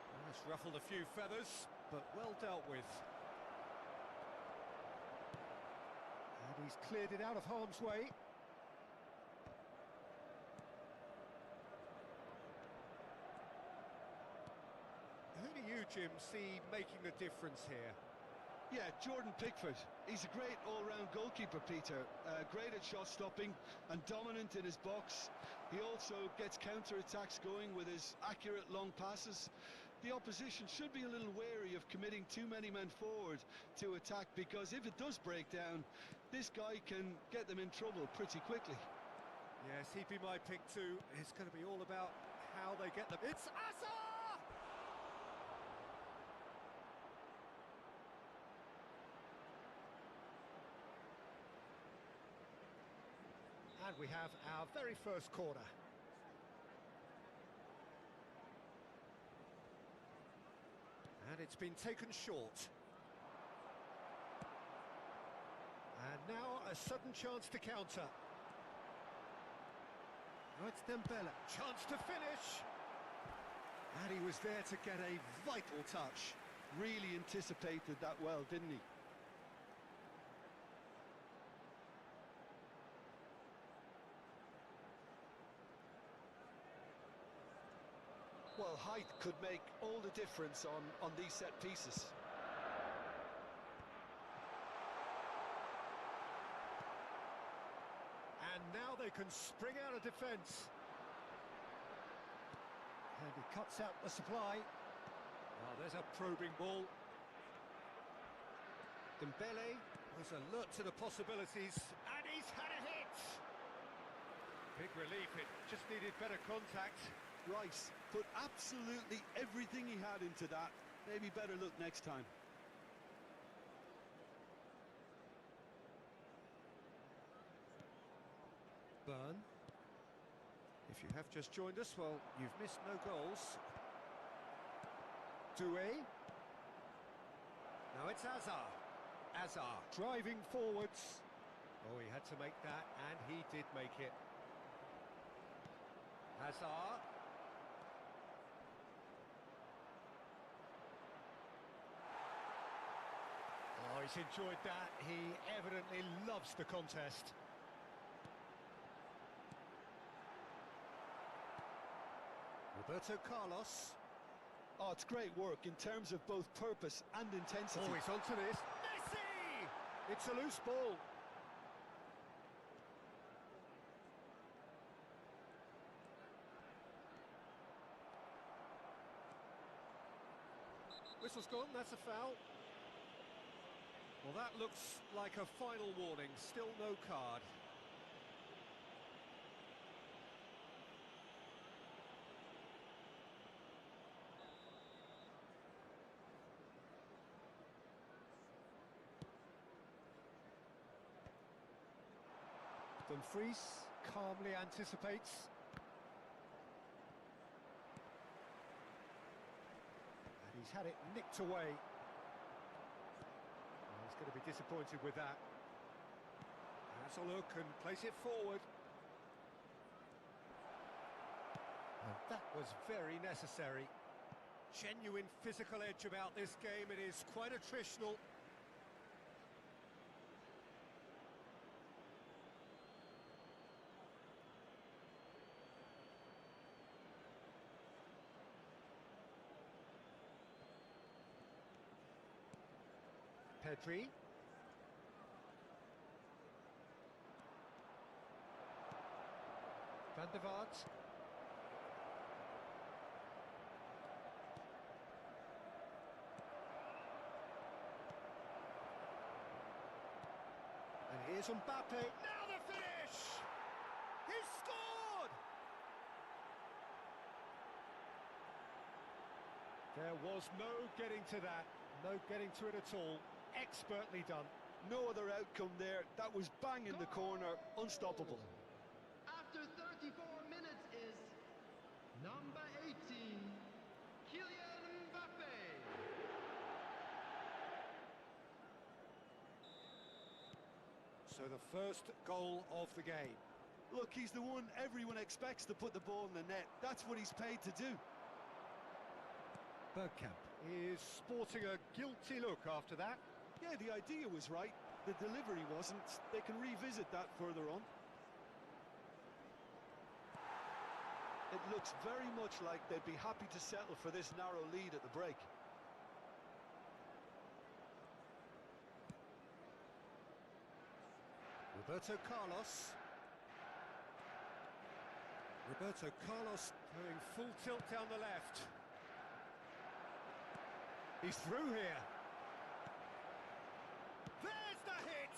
Well, it's ruffled a few feathers, but well dealt with. And he's cleared it out of harm's way. Who do you, Jim, see making the difference here? Yeah, Jordan Pickford. He's a great all-round goalkeeper, Peter. Great at shot stopping and dominant in his box. He also gets counter-attacks going with his accurate long passes. The opposition should be a little wary of committing too many men forward to attack, because if it does break down, this guy can get them in trouble pretty quickly. Yes, he'd be my pick too. It's going to be all about how they get them. It's Asa! And we have our very first corner. And it's been taken short. And now a sudden chance to counter. Oh, it's Dembele. Chance to finish. And he was there to get a vital touch. Really anticipated that well, didn't he? Well, height could make all the difference on these set pieces. And now they can spring out of defence. And he cuts out the supply. Well, there's a probing ball. Dembele was alert to the possibilities, and he's had a hit! Big relief, it just needed better contact. Rice put absolutely everything he had into that. Maybe better look next time. Burn. If you have just joined us, well, you've missed no goals. Doué. Now it's Hazard. Hazard driving forwards. Oh, he had to make that, and he did make it. Hazard. Oh, he's enjoyed that. He evidently loves the contest. Roberto Carlos. Oh, it's great work in terms of both purpose and intensity. Oh, he's onto this. Messi! It's a loose ball. Whistle's gone, that's a foul. Well, that looks like a final warning, still no card. Dumfries calmly anticipates. And he's had it nicked away. Well, he's going to be disappointed with that. Has a look and place it forward. And that was very necessary. Genuine physical edge about this game. It is quite attritional. Pedri. Van der Vaart. And here's Mbappe. Now the finish! He's scored! There was no getting to that. No getting to it at all. Expertly done. No other outcome there. That was bang in the corner. Unstoppable. After 34 minutes is number 18, Kylian Mbappe. So the first goal of the game. Look, he's the one everyone expects to put the ball in the net. That's what he's paid to do. Bergkamp is sporting a guilty look after that. Yeah, the idea was right. The delivery wasn't. They can revisit that further on. It looks very much like they'd be happy to settle for this narrow lead at the break. Roberto Carlos. Roberto Carlos going full tilt down the left. He's through here. There's the hit!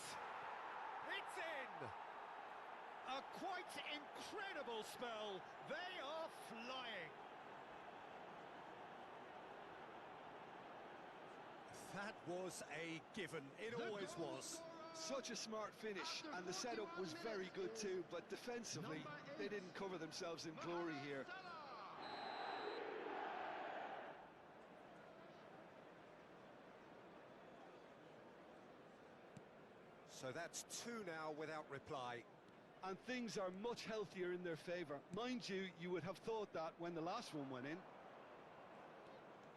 It's in! A quite incredible spell. They are flying. That was a given. It always was. Such a smart finish, and the setup was very good too, but defensively, they didn't cover themselves in glory here. So that's two now without reply. And things are much healthier in their favour. Mind you, you would have thought that when the last one went in.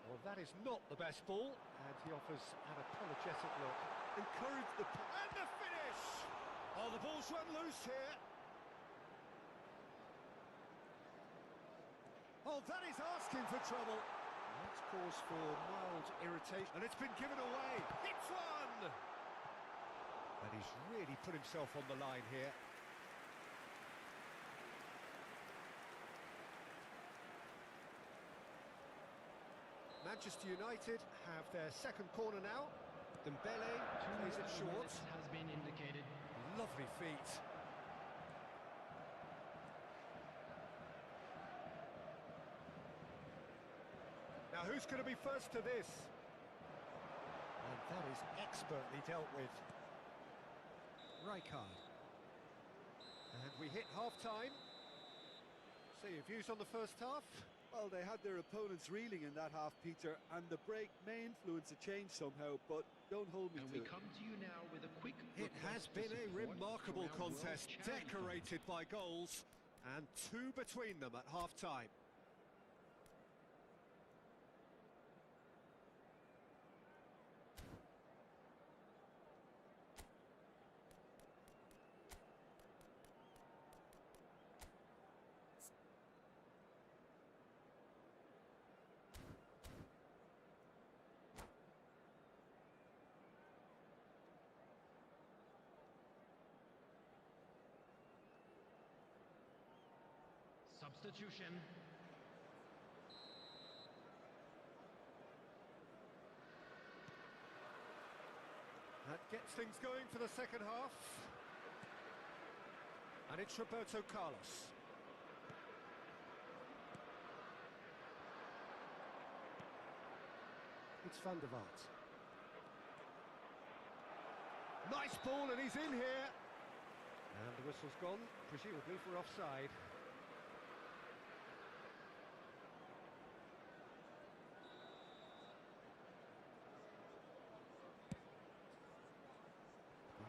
Well, that is not the best ball, and he offers an apologetic look. Encourage the... And the finish! Oh, the ball's run loose here. Oh, that is asking for trouble. That's cause for mild irritation, and it's been given away. It's one! And he's really put himself on the line here. Manchester United have their second corner now. Dembele plays it short. Has been indicated. Lovely feet. Now who's going to be first to this? And that is expertly dealt with. Rijkaard. And we hit half-time. So your views on the first half? Well, they had their opponents reeling in that half, Peter, and the break may influence a change somehow, but don't hold me And to we it. come to you now with a quick It has been a remarkable contest, decorated by goals, and two between them at half-time. Substitution. That gets things going for the second half. And it's Roberto Carlos. It's Van der Vaart. Nice ball, and he's in here. And the whistle's gone, presumably for offside.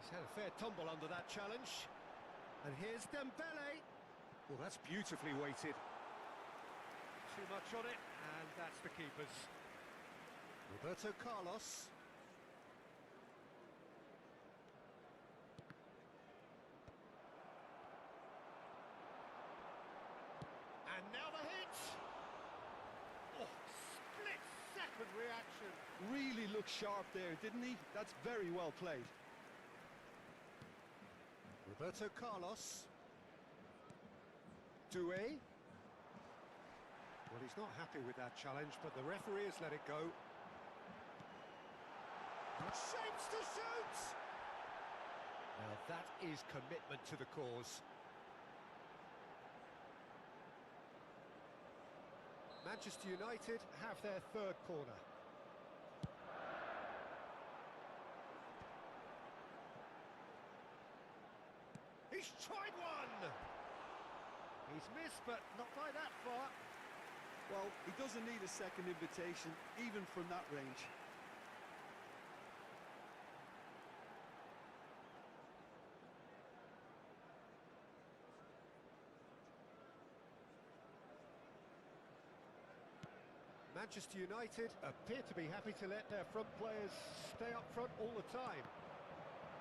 He's had a fair tumble under that challenge. And here's Dembele. Well, that's beautifully weighted. Too much on it, and that's the keeper's. Roberto Carlos. And now the hit! Oh, split-second reaction. Really looked sharp there, didn't he? That's very well played. Roberto Carlos. Doué. Well, he's not happy with that challenge, but the referee has let it go. Shapes to shoot! Now that is commitment to the cause. Manchester United have their third corner. He's tried one! He's missed, but not by that far. Well, he doesn't need a second invitation, even from that range. Manchester United appear to be happy to let their front players stay up front all the time.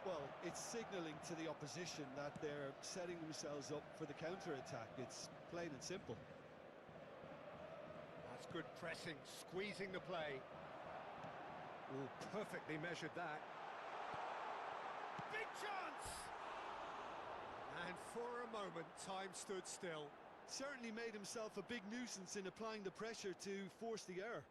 Well, it's signalling to the opposition that they're setting themselves up for the counter-attack. It's plain and simple. That's good pressing, squeezing the play. Oh, perfectly measured that. Big chance! And for a moment, time stood still. Certainly made himself a big nuisance in applying the pressure to force the error.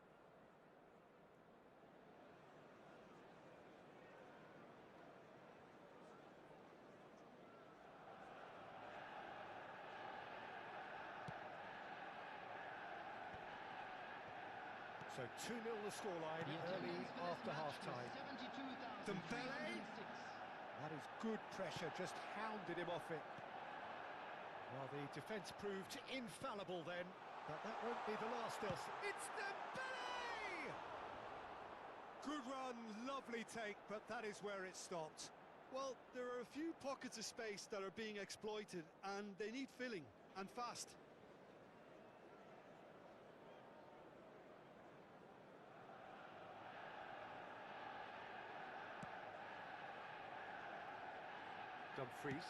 So 2-0 the scoreline early after half-time. Dembele! That is good pressure, just hounded him off it. Well, the defence proved infallible then, but that won't be the last else. It's Dembele! Good run, lovely take, but that is where it stopped. Well, there are a few pockets of space that are being exploited, and they need filling, and fast. Dumfries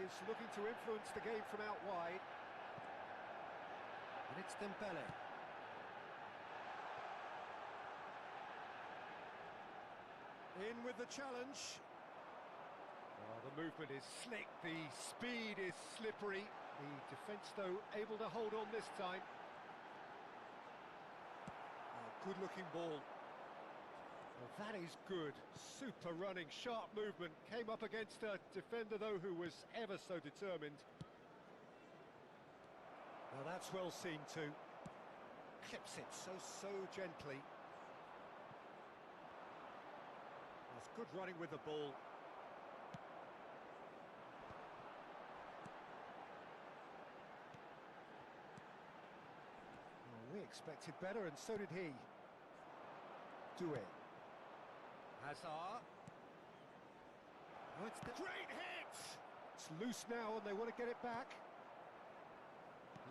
is looking to influence the game from out wide. And it's Dembele. In with the challenge. Oh, the movement is slick, the speed is slippery. The defence, though, able to hold on this time. Oh, good-looking ball. Well, that is good. Super running, sharp movement. Came up against a defender, though, who was ever so determined. Now that's well seen too. Clips it so gently. That's good running with the ball. Oh, we expected better, and so did he. Doué. Hazard. Oh, it's the great hit! It's loose now and they want to get it back.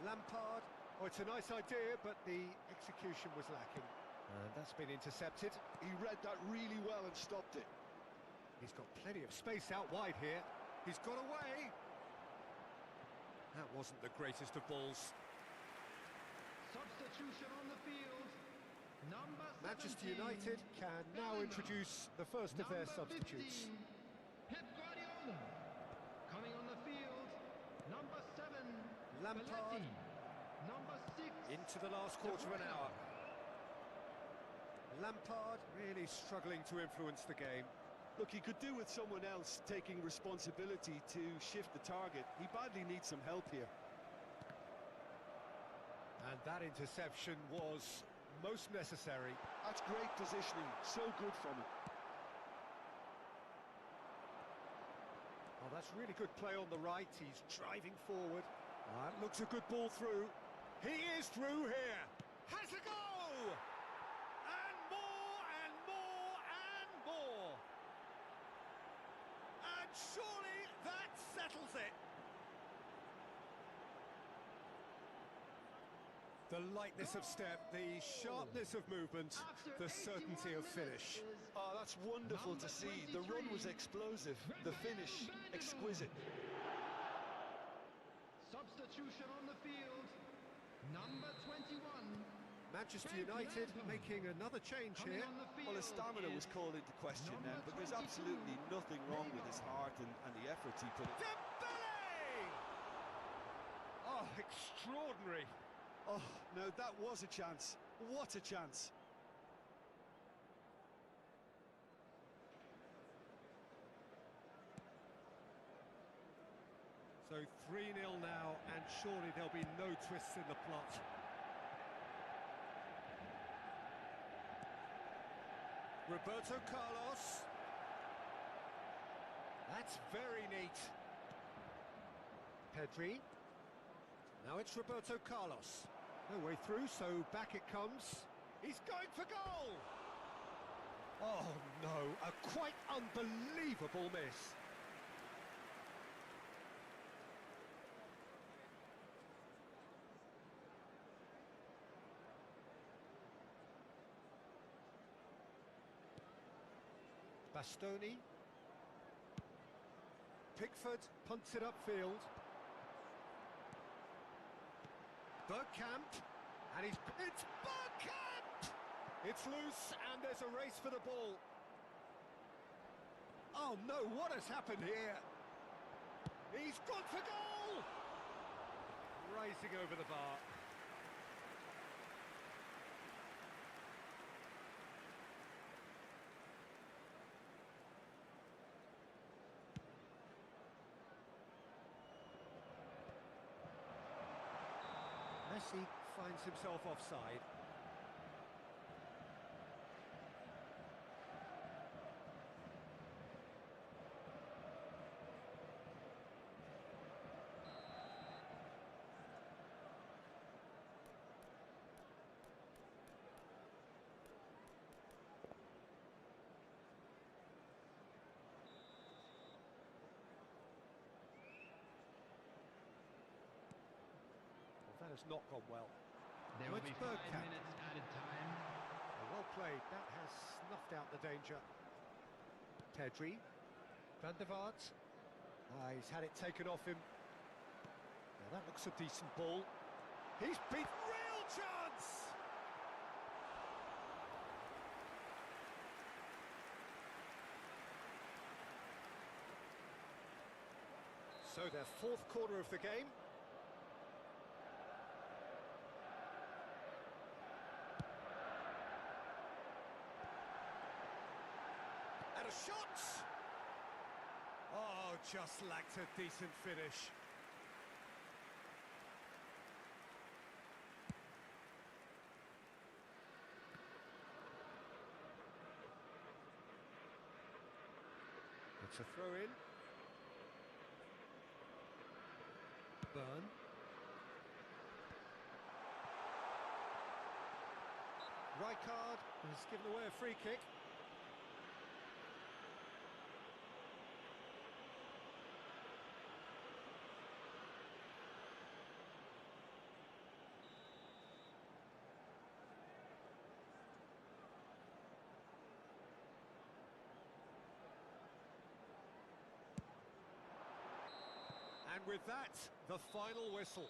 Lampard. Oh, it's a nice idea, but the execution was lacking. And that's been intercepted. He read that really well and stopped it. He's got plenty of space out wide here. He's got away. That wasn't the greatest of balls. Substitution on the field. Number 17, Manchester United can now introduce the first of their substitutes. 15, Pep Guardiola. Coming on the field, number 7, Lampard. Belletti. Number 6, Into the last quarter of an hour. Lampard really struggling to influence the game. Look, he could do with someone else taking responsibility to shift the target. He badly needs some help here. And that interception was most necessary. That's great positioning, so good from him. Oh, that's really good play on the right. He's driving forward. That looks a good ball through. He is through here. Has a go! And more and more and more. And surely that settles it. The lightness of step, the sharpness of movement, the certainty of finish. Oh, that's wonderful to see. The run was explosive, the finish exquisite. substitution on the field, number 21. Manchester United making another change here. Well, his stamina was called into question then, but there's absolutely nothing wrong with his heart and the efforts he put in. Dembele! Oh, extraordinary. Oh, no, that was a chance. What a chance. So 3-0 now, and surely there'll be no twists in the plot. Roberto Carlos. That's very neat. Pedri. Now it's Roberto Carlos. No way through, so back it comes. He's going for goal! Oh no, a quite unbelievable miss. Bastoni. Pickford punts it upfield. Bergkamp. And it's Bergkamp! It's loose and there's a race for the ball. Oh no, what has happened here? He's gone for goal! Rising over the bar. Messi finds himself offside. That has not gone well. There will It's be 5 Bergkamp. minutes added time. Well played, that has snuffed out the danger. Pedri. Van der Vaart. He's had it taken off him. Now that looks a decent ball. He's beat real chance! So their fourth quarter of the game. And a shot! Oh, just lacked a decent finish. It's a throw-in. Burn. Rijkaard has given away a free kick. And with that, the final whistle.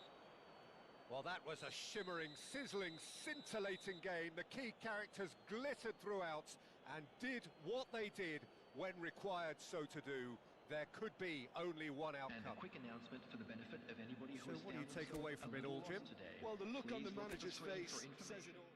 Well, that was a shimmering, sizzling, scintillating game. The key characters glittered throughout and did what they did when required so to do. There could be only one And a outcome. quick announcement for the benefit of anybody who So has what do you found take themselves away a from it little all, Jim? lost today. Well, the look on Please the look at manager's screen for face says it information. all.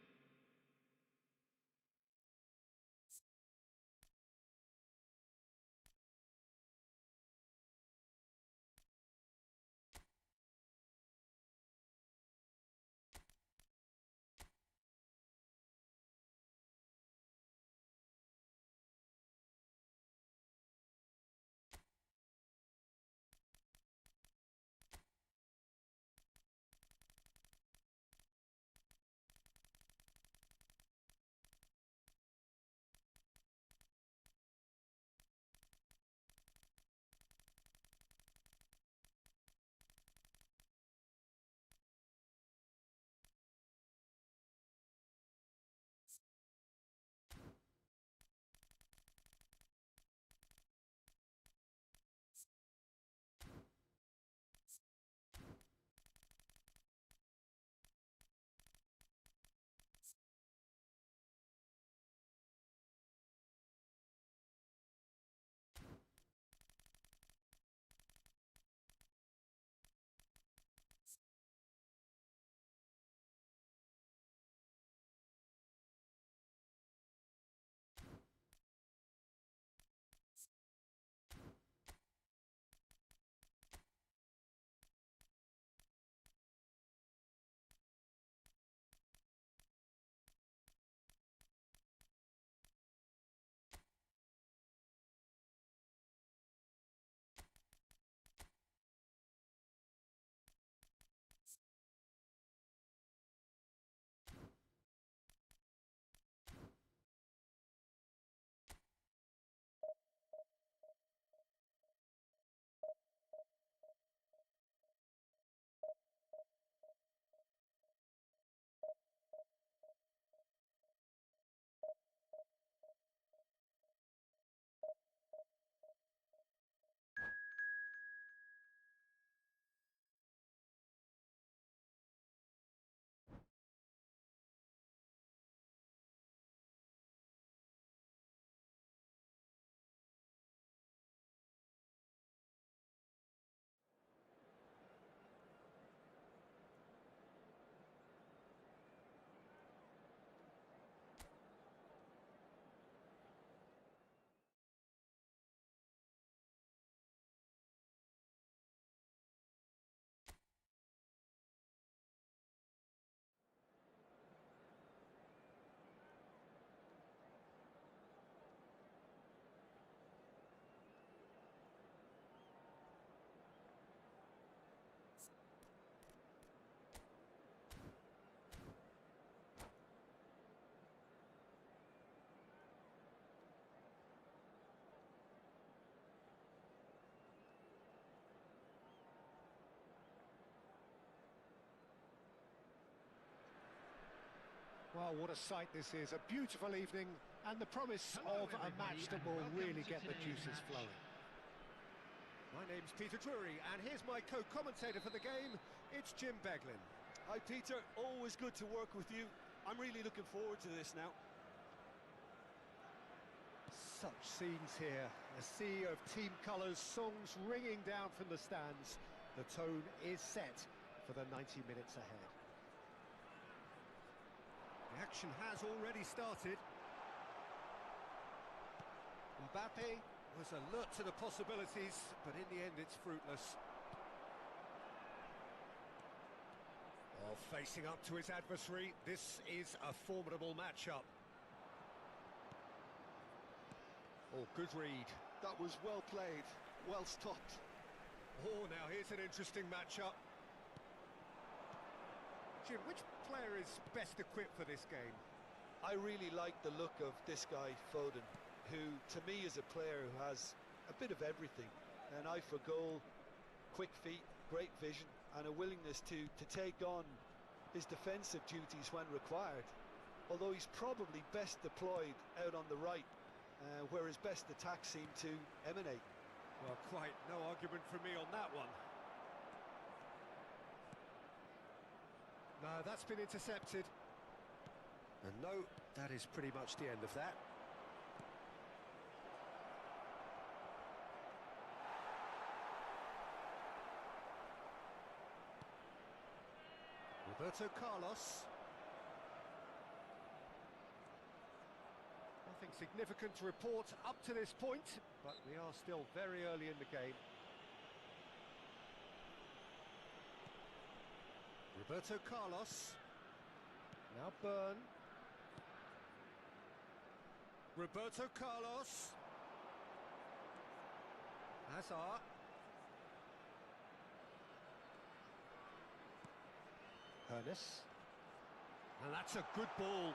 Well, what a sight this is. A beautiful evening and the promise Hello, of a everybody, match that and will welcome really to get the today's juices match. flowing. My name's Peter Drury, and here's my co-commentator for the game. It's Jim Beglin. Hi Peter, always good to work with you. I'm really looking forward to this now. Such scenes here. A sea of team colours, songs ringing down from the stands. The tone is set for the 90 minutes ahead. The action has already started. Mbappe was alert to the possibilities, but in the end it's fruitless. Well, facing up to his adversary, this is a formidable matchup. Oh, good read. That was well played, well stopped. Oh, now here's an interesting matchup. Jim, which player is best equipped for this game? I really like the look of this guy, Foden, who to me is a player who has a bit of everything. An eye for goal, quick feet, great vision, and a willingness to take on his defensive duties when required. Although he's probably best deployed out on the right, where his best attacks seem to emanate. Well, quite no argument from me on that one. No, that's been intercepted. And no, that is pretty much the end of that. Roberto Carlos. Nothing significant to report up to this point, but we are still very early in the game. Roberto Carlos. Now Byrne. Roberto Carlos. Hazard. Ernest. And that's a good ball.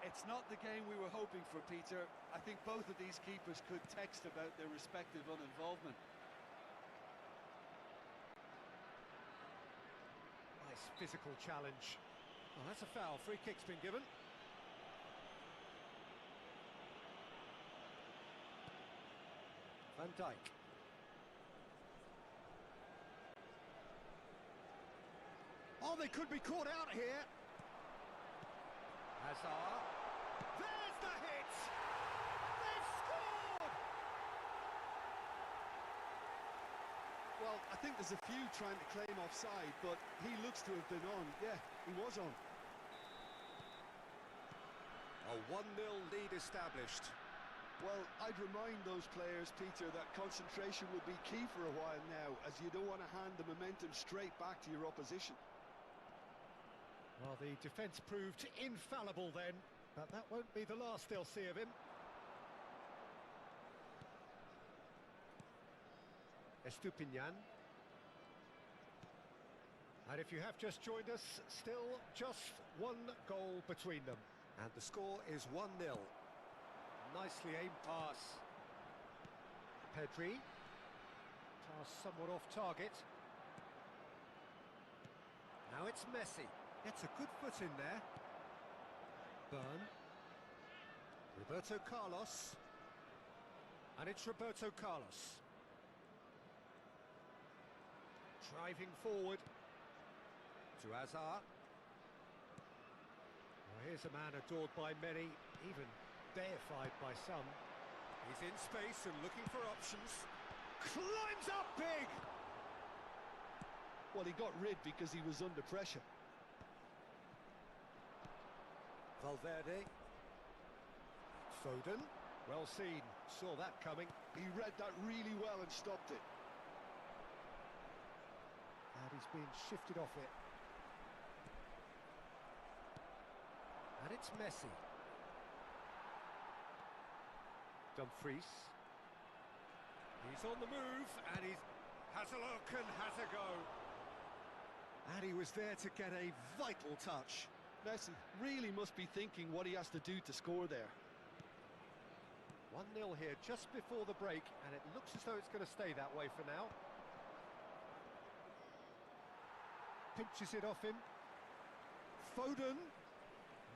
It's not the game we were hoping for, Peter. I think both of these keepers could text about their respective uninvolvement. Nice physical challenge. Well, that's a foul. Free kick's been given. Van Dijk. Oh, they could be caught out here. Hazard. There's the hit! They've scored! Well, I think there's a few trying to claim offside, but he looks to have been on. Yeah, he was on. A 1-0 lead established. Well, I'd remind those players, Peter, that concentration will be key for a while now, as you don't want to hand the momentum straight back to your opposition. Well, the defence proved infallible then, but that won't be the last they'll see of him. Estupinian. And if you have just joined us, still just one goal between them. And the score is 1-0. Nicely aimed pass. Pedri. Pass somewhat off target. Now it's Messi. Gets a good foot in there. Byrne. Roberto Carlos. And it's Roberto Carlos. Driving forward to Hazard. Well, here's a man adored by many, even deified by some. He's in space and looking for options. Climbs up big! Well, he got rid because he was under pressure. Valverde. Foden. Well seen. Saw that coming. He read that really well and stopped it. And he's being shifted off it. And it's Messi. Dumfries. He's on the move and he has a look and has a go. And he was there to get a vital touch. Messi really must be thinking what he has to do to score there. 1-0 here just before the break, and it looks as though it's going to stay that way for now. Pinches it off him. Foden.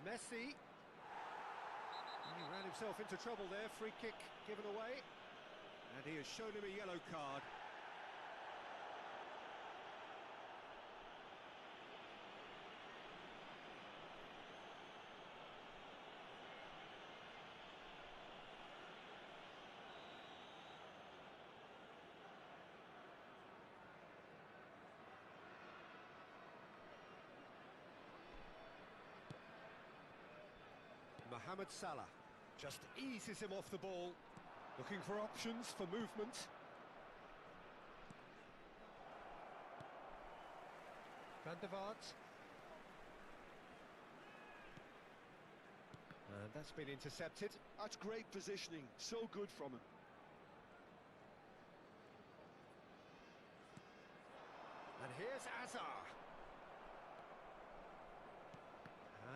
Messi. He ran himself into trouble there. Free kick given away. And he has shown him a yellow card. Mohamed Salah just eases him off the ball, looking for options for movement. Van der Vaart. And that's been intercepted. That's great positioning, so good from him. And here's Azar.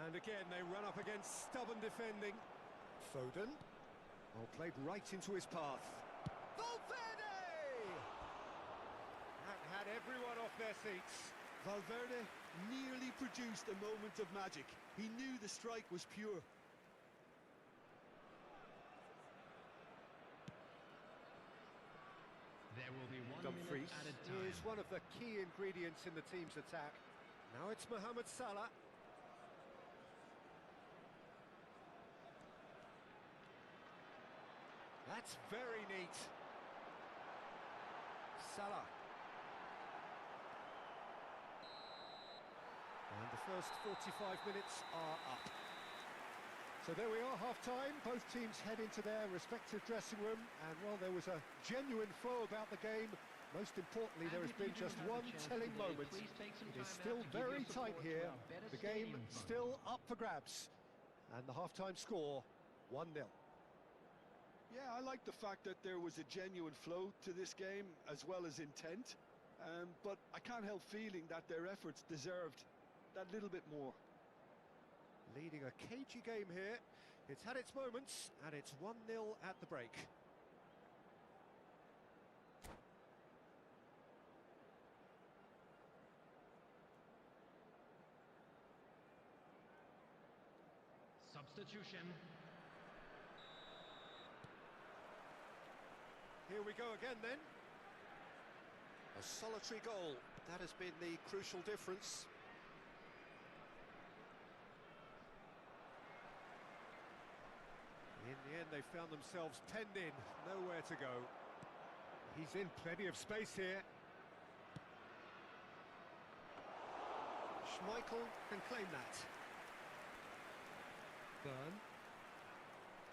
And again, they run up against stubborn defending. Foden. Well, played right into his path. Valverde! That had everyone off their seats. Valverde nearly produced a moment of magic. He knew the strike was pure. There will be 1 Dumfries minute added time. is one of the key ingredients in the team's attack. Now it's Mohamed Salah. That's very neat. Salah. And the first 45 minutes are up. So there we are, half-time. Both teams head into their respective dressing room. And, well, there was a genuine flow about the game. Most importantly, there has been just one telling moment. It is still very tight here. The game still up for grabs. And the half-time score, 1-0. Yeah, I like the fact that there was a genuine flow to this game as well as intent. But I can't help feeling that their efforts deserved that little bit more. Leading a cagey game here. It's had its moments, and it's 1-0 at the break. Substitution. Here we go again then. A solitary goal. That has been the crucial difference. In the end, they found themselves penned in, nowhere to go. He's in plenty of space here. Schmeichel can claim that. Burn.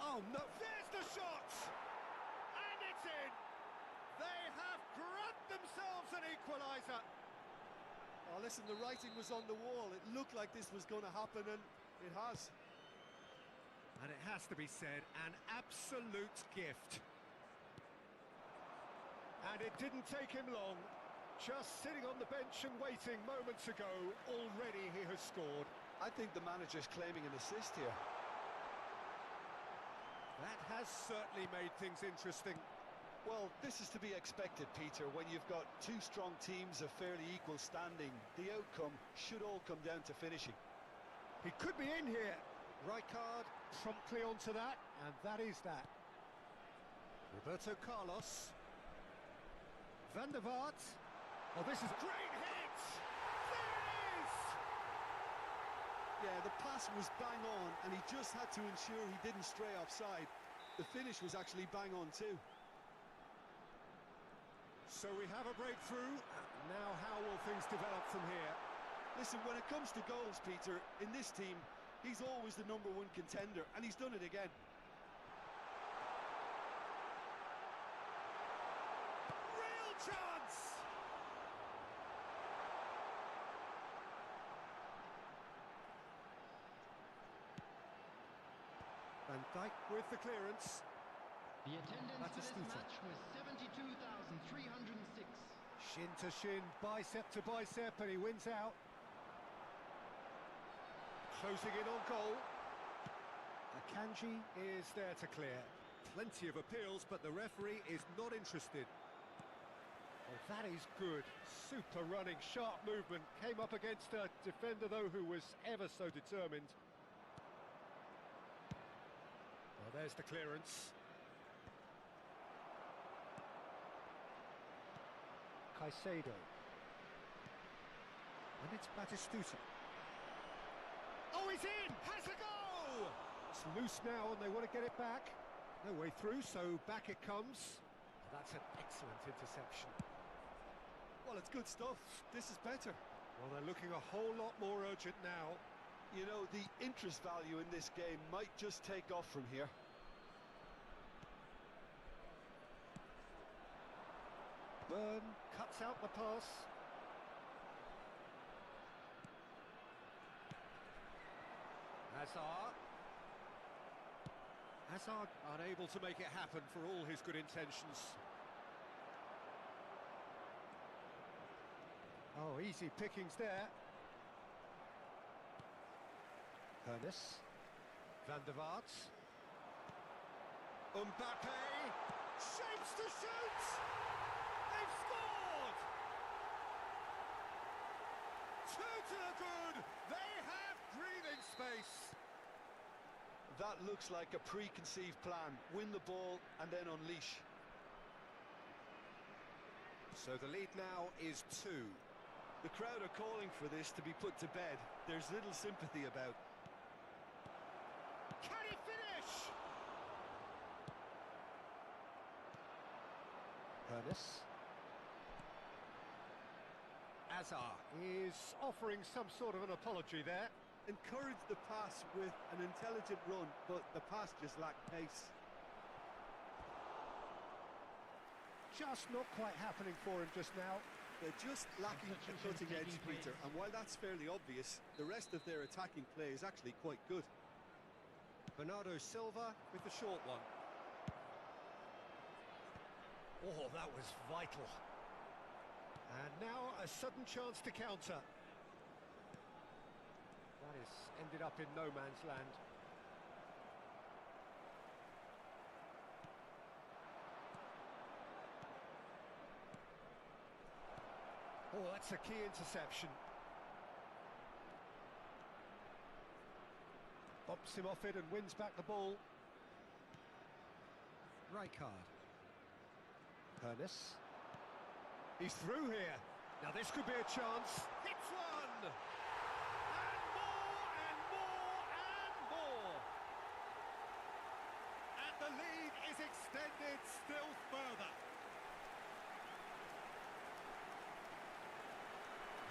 Oh no, there's the shot! And it's in! They have grabbed themselves an equaliser. Oh, listen, the writing was on the wall. It looked like this was going to happen, and it has. And it has to be said, an absolute gift. And it didn't take him long. Just sitting on the bench and waiting moments ago, already he has scored. I think the manager's claiming an assist here. That has certainly made things interesting. Well, this is to be expected, Peter. When you've got two strong teams of fairly equal standing, the outcome should all come down to finishing. He could be in here. Rijkaard promptly onto that, and that is that. Roberto Carlos. Van der Vaart. Oh, this is great hit! There it is! Yeah, the pass was bang on, and he just had to ensure he didn't stray offside. The finish was actually bang on too. So we have a breakthrough. Now how will things develop from here? Listen, when it comes to goals, Peter, in this team, he's always the #1 contender, and he's done it again. Real chance! Van Dijk with the clearance. The attendance for this Batistuta. match was 72,306. Shin to shin, bicep to bicep, and he wins out. Closing in on goal. Akanji is there to clear. Plenty of appeals, but the referee is not interested. Oh, that is good. Super running, sharp movement. Came up against a defender, though, who was ever so determined. Well, there's the clearance. Caicedo. And it's Batistuta. Oh, he's in! Has a goal! It's loose now and they want to get it back. No way through, so back it comes. That's an excellent interception. Well, it's good stuff. This is better. Well, they're looking a whole lot more urgent now. You know, the interest value in this game might just take off from here. Burn cuts out the pass. Hazard unable to make it happen for all his good intentions. Oh, easy pickings there. Ernest. Van der Vaart. Mbappe. Shapes to shoot! They've scored! 2 to the good! They have breathing space! That looks like a preconceived plan. Win the ball and then unleash. So the lead now is 2. The crowd are calling for this to be put to bed. There's little sympathy about. Can he finish? Ernest. Hazard is offering some sort of an apology there. Encourage the pass with an intelligent run, but the pass just lacked pace. Just not quite happening for him just now. They're just lacking a cutting edge, Peter, and while that's fairly obvious, the rest of their attacking play is actually quite good. Bernardo Silva with the short one. Oh, that was vital. And now a sudden chance to counter. That has ended up in no man's land. Oh, that's a key interception. Bumps him off it and wins back the ball. Rijkaard. Ernest. He's through here. Now this could be a chance. Hits one! And more, and more, and more! And the lead is extended still further.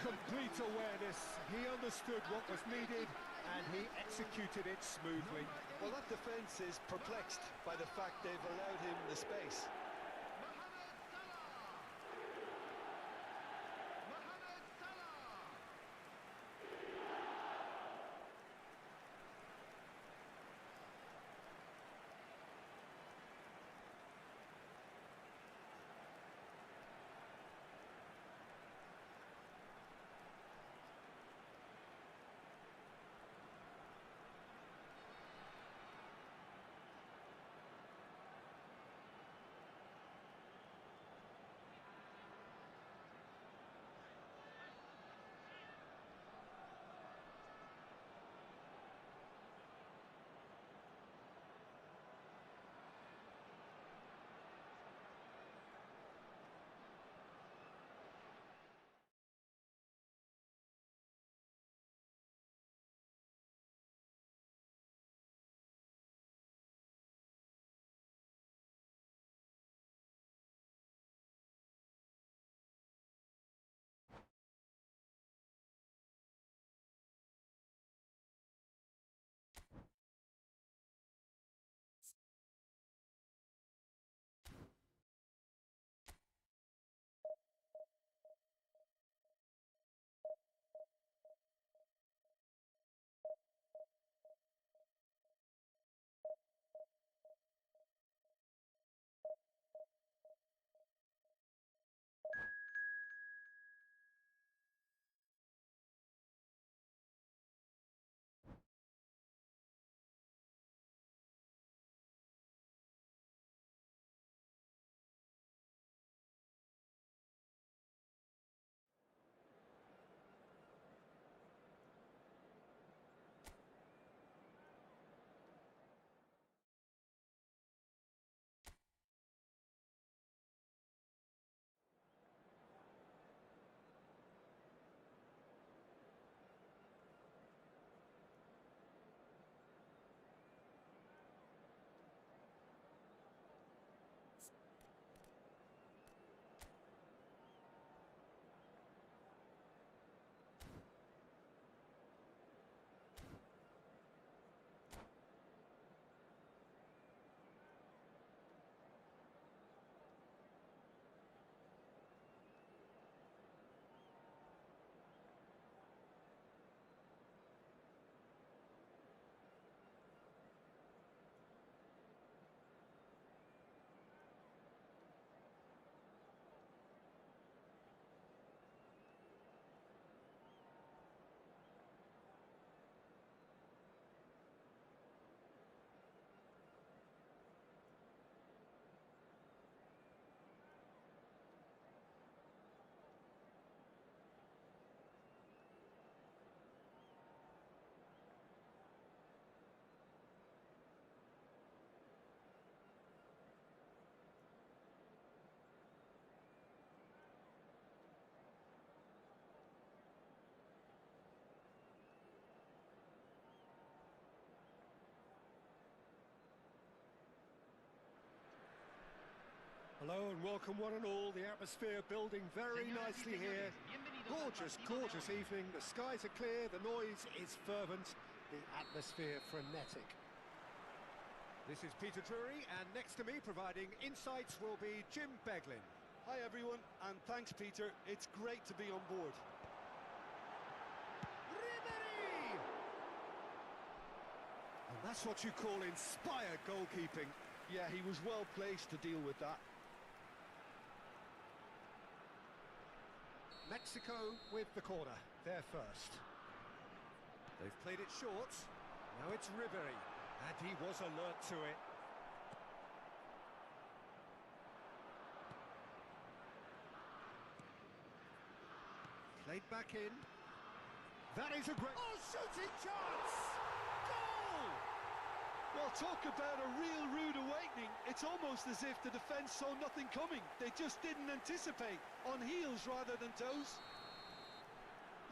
Complete awareness. He understood what was needed and he executed it smoothly. Well, that defence is perplexed by the fact they've allowed him the space. Hello and welcome one and all. The atmosphere building very nicely here. Gorgeous, gorgeous evening. The skies are clear, the noise is fervent, the atmosphere frenetic. This is Peter Drury, and next to me providing insights will be Jim Beglin. Hi everyone, and thanks Peter. It's great to be on board. Ribery! And that's what you call inspired goalkeeping. Yeah, he was well placed to deal with that. Mexico with the corner, they're first. They've played it short, now it's Ribery, and he was alert to it. Played back in. That is a great... Oh, shooting chance! Goal! Well, talk about a real rude awakening. It's almost as if the defence saw nothing coming. They just didn't anticipate, on heels rather than toes.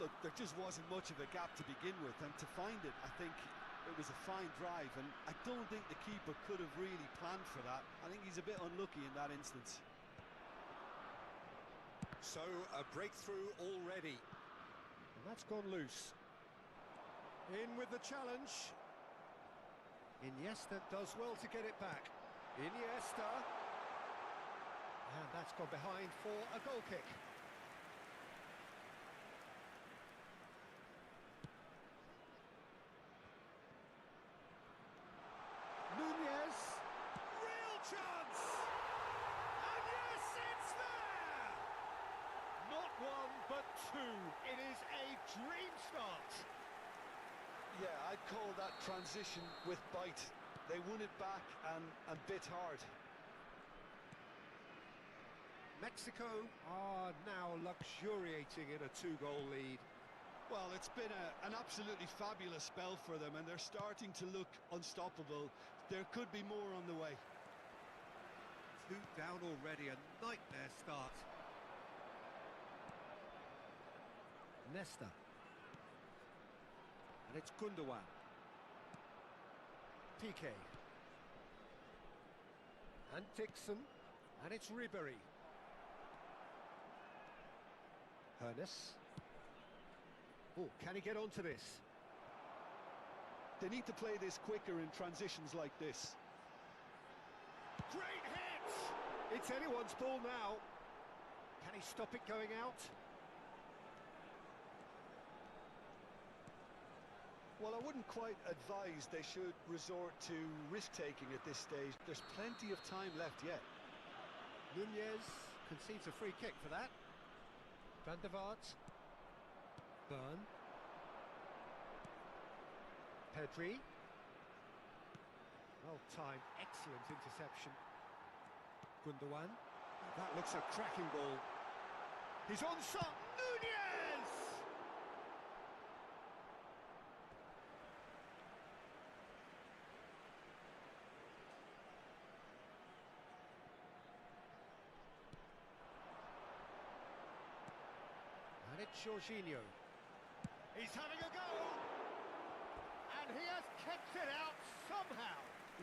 Look, there just wasn't much of a gap to begin with, and to find it, I think it was a fine drive, and I don't think the keeper could have really planned for that. I think he's a bit unlucky in that instance. So, a breakthrough already. And that's gone loose. In with the challenge. Iniesta does well to get it back. Iniesta. And that's gone behind for a goal kick. Nunez. Real chance! And yes, it's there! Not one, but two. It is a dream start. Yeah, I'd call that transition with bite. They won it back and bit hard. Mexico are now luxuriating in a two-goal lead. Well, it's been an absolutely fabulous spell for them, and they're starting to look unstoppable. There could be more on the way. Two down already, a nightmare start. Nesta. And it's Gundogan. PK. And Dixon. And it's Ribery. Hernes. Oh, can he get onto this? They need to play this quicker in transitions like this. Great hit! It's anyone's ball now. Can he stop it going out? Well, I wouldn't quite advise they should resort to risk-taking at this stage. There's plenty of time left yet. Nunez concedes a free kick for that. Van der Vaart. Burn. Pedri. Well-timed, excellent interception. Gundogan. That looks a cracking ball. He's on shot. Nunez! And it's Jorginho. He's having a go! And he has kept it out somehow.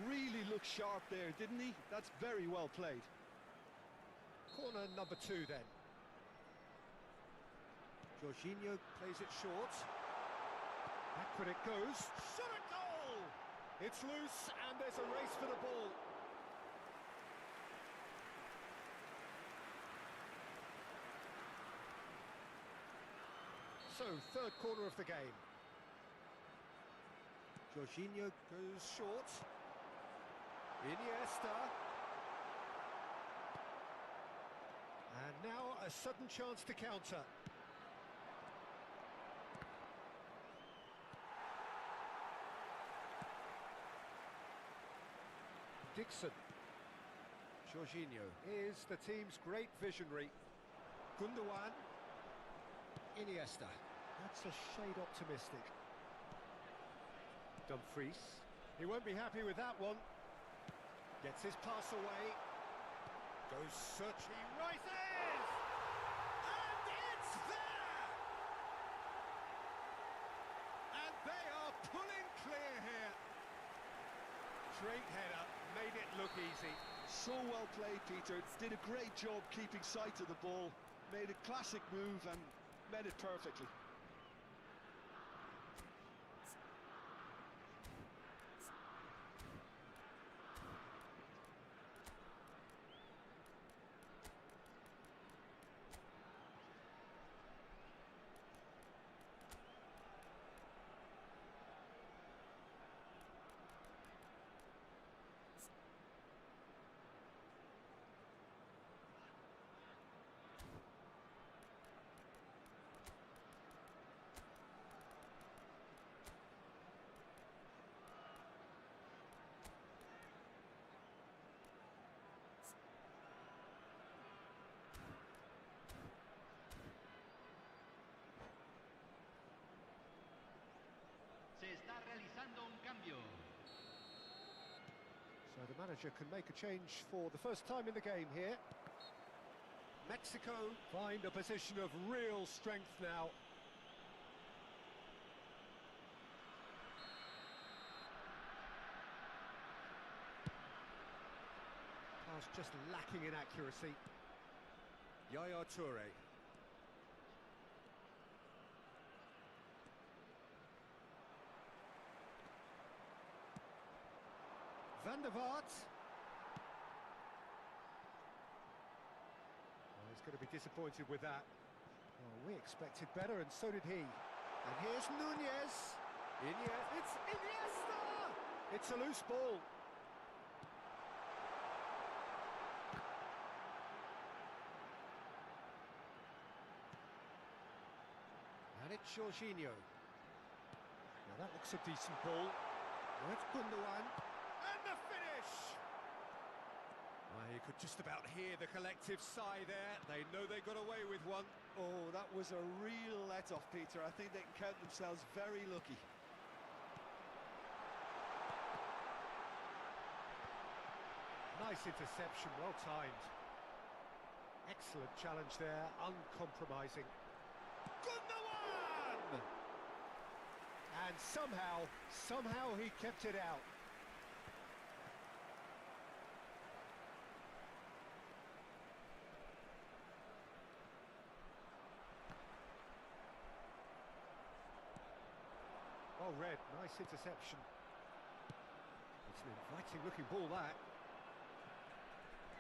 Really looked sharp there, didn't he? That's very well played. Corner number 2 then. Jorginho plays it short. Backward it goes. Shot at goal! It's loose and there's a race for the ball. So, third corner of the game. Jorginho goes short. Iniesta. And now a sudden chance to counter. Dixon. Jorginho is the team's great visionary. Gundogan. Iniesta. That's a shade optimistic. Dumfries. He won't be happy with that one. Gets his pass away. Goes searching. Rises! And it's there! And they are pulling clear here. Straight header, made it look easy. So well played, Peter. Did a great job keeping sight of the ball. Made a classic move and met it perfectly. Se está realizando un cambio. So the manager can make a change for the first time in the game here. Mexico find a position of real strength now. Pass just lacking in accuracy. Yaya Toure. Van der Vaart. Oh, he's going to be disappointed with that. Oh, we expected better, and so did he. And here's Nunez. It's Iniesta! It's a loose ball. And it's Jorginho. Now that looks a decent ball. Now it's Gundogan. And the finish! Well, you could just about hear the collective sigh there. They know they got away with one. Oh, that was a real let-off, Peter. I think they can count themselves very lucky. Nice interception, well timed. Excellent challenge there, uncompromising. Gundogan! And somehow he kept it out. Well read, nice interception. It's an inviting looking ball, that.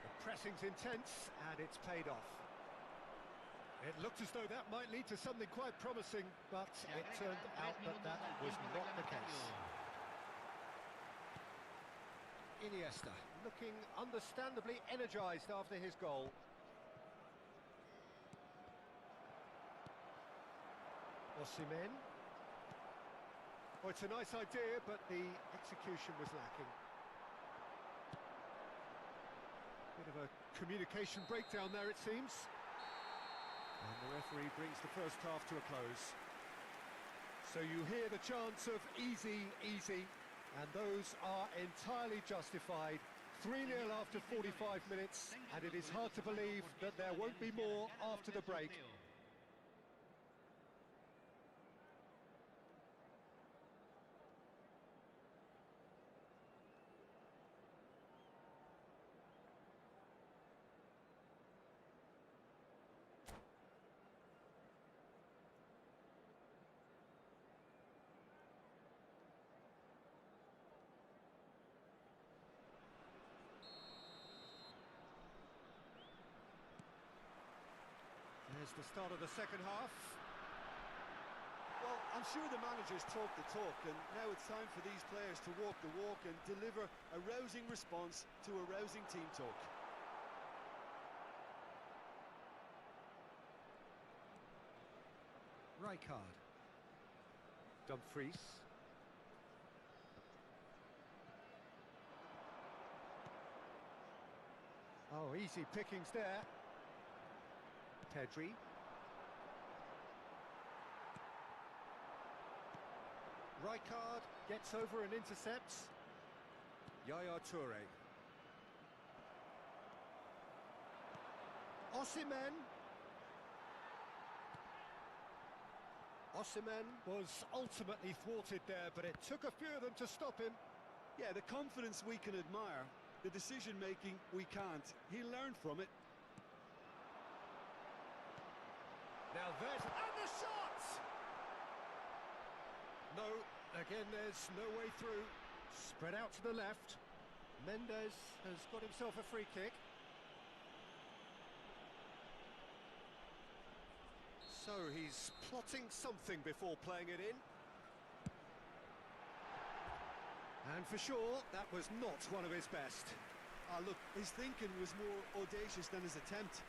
The pressing's intense, and it's paid off. It looked as though that might lead to something quite promising, but it turned out that was not the case. Iniesta looking understandably energised after his goal. Osimhen. Oh, it's a nice idea, but the execution was lacking. Bit of a communication breakdown there, it seems. And the referee brings the first half to a close. So you hear the chants of easy, easy, and those are entirely justified. 3-0 after 45 minutes, and it is hard to believe that there won't be more after the break. There's the start of the second half. Well, I'm sure the managers talk the talk, and now it's time for these players to walk the walk and deliver a rousing response to a rousing team talk. Rijkaard. Dumfries. Oh, easy pickings there. Pedri. Rijkaard gets over and intercepts. Yaya Toure. Osimhen. Osimhen was ultimately thwarted there, but it took a few of them to stop him. Yeah, the confidence we can admire, The decision-making, we can't. He'll learn from it. Now there's... And the shot! No, again there's no way through. Spread out to the left. Mendes has got himself a free kick. So he's plotting something before playing it in. And for sure, that was not one of his best. Look, his thinking was more audacious than his attempt.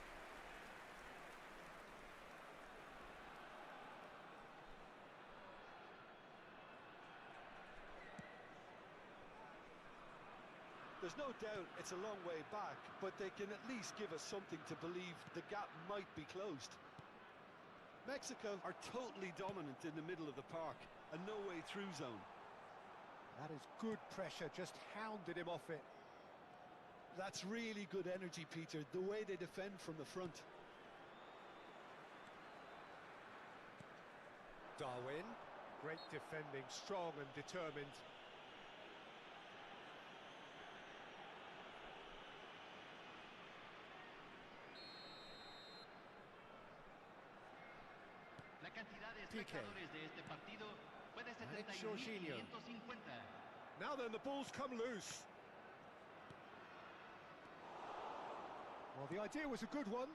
There's no doubt it's a long way back, but they can at least give us something to believe the gap might be closed. Mexico are totally dominant in the middle of the park, a no-way-through zone. That is good pressure, just hounded him off it. That's really good energy, Peter, the way they defend from the front. Darwin, great defending, strong and determined. La cantidad de PK. espectadores de este partido fue de And it's Jorginho. 71.550. Now then, the ball's come loose. Well, the idea was a good one.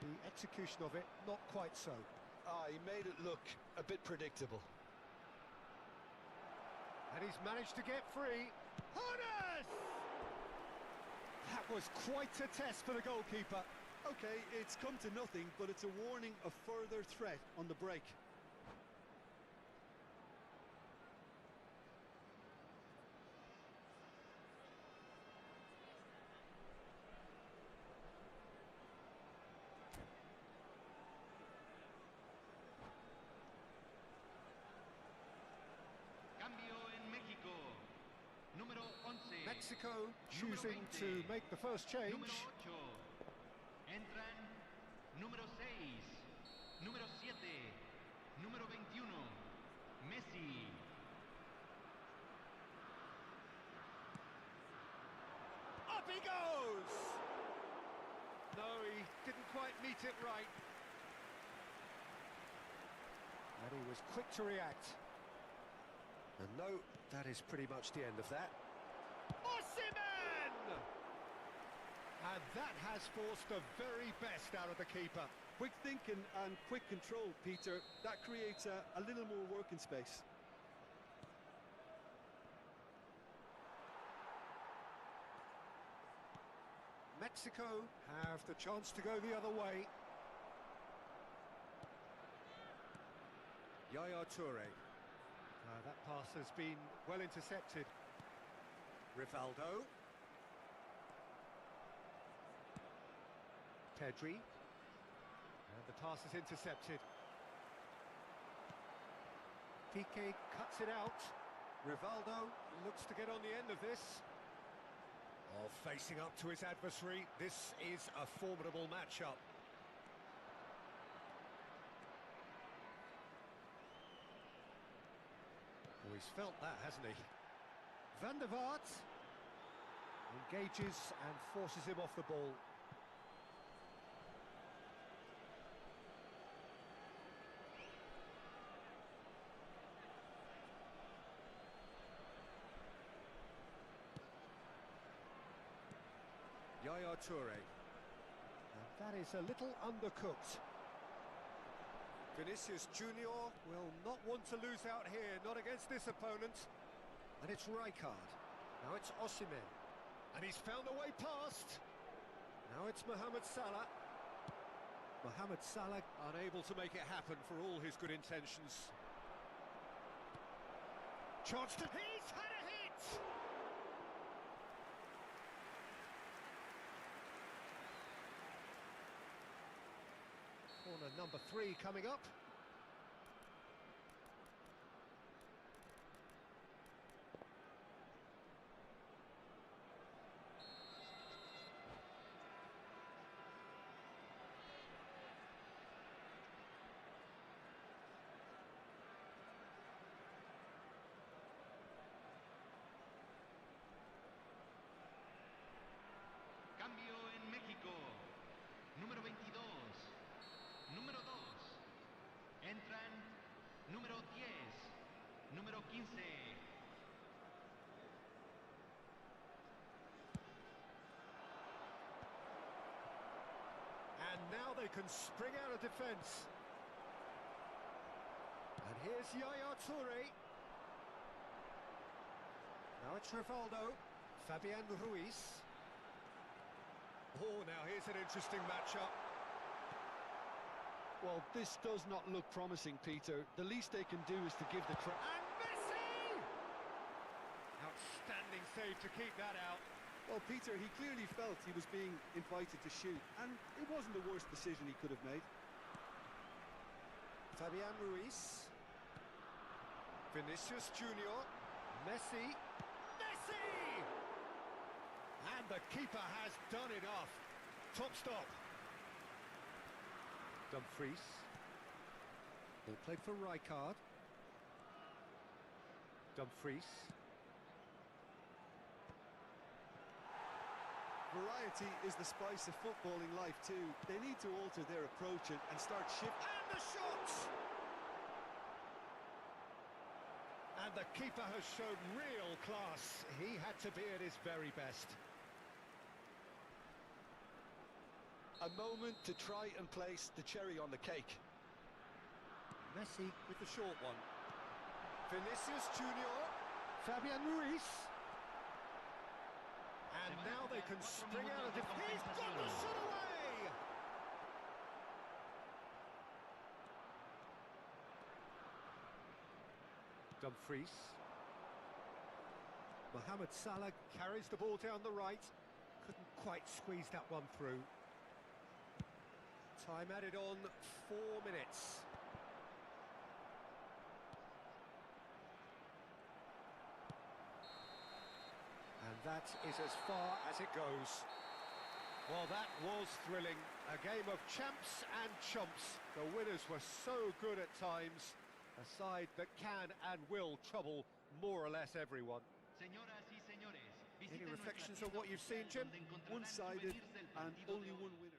The execution of it, not quite so. He made it look a bit predictable. And he's managed to get free. Honest! That was quite a test for the goalkeeper. Okay, it's come to nothing, but it's a warning of further threat on the break. Cambio en México. Número 11. Mexico Número choosing 20. to make the first change. Número 8. Entran número 6. Número 7. Número 21. Messi. Up he goes! No, he didn't quite meet it right. And he was quick to react. And no, that is pretty much the end of that. Osimhen! And that has forced the very best out of the keeper. Quick thinking and quick control, Peter. That creates a little more working space. Mexico have the chance to go the other way. Yaya Toure. That pass has been well intercepted. Rivaldo. Pedri. And the pass is intercepted. Piqué cuts it out. Rivaldo looks to get on the end of this. Oh, facing up to his adversary, this is a formidable matchup. Oh, he's felt that, hasn't he? Van der Vaart engages and forces him off the ball. Yaya Toure. And that is a little undercooked. Vinicius Junior will not want to lose out here, not against this opponent. And it's Rijkaard. Now it's Osimhen. And he's found a way past. Now it's Mohamed Salah. Mohamed Salah unable to make it happen for all his good intentions. Chance to... He's had a hit! Corner number 3 coming up. And now they can spring out of defence. And here's Yaya Toure. Now it's Rivaldo. Fabian Ruiz. Oh, now here's an interesting matchup. Well, this does not look promising, Peter. The least they can do is to give the crowd... And Messi! Outstanding save to keep that out. Well, Peter, he clearly felt he was being invited to shoot, and it wasn't the worst decision he could have made. Fabian Ruiz. Vinicius Junior. Messi. Messi! And the keeper has done enough. Top stop. Dumfries. They played for Rijkaard. Dumfries. Variety is the spice of footballing life too. They need to alter their approach and start shifting. And the shots! And the keeper has shown real class. He had to be at his very best. A moment to try and place the cherry on the cake. Messi with the short one. Vinicius Junior. Fabian Ruiz. And now they can spring out of defence. He's got the shot away! Dumfries. Mohamed Salah carries the ball down the right. Couldn't quite squeeze that one through. Time added on, 4 minutes. And that is as far as it goes. Well, that was thrilling. A game of champs and chumps. The winners were so good at times. A side that can and will trouble more or less everyone. Any reflections on what you've seen, Jim? One-sided and only one winner.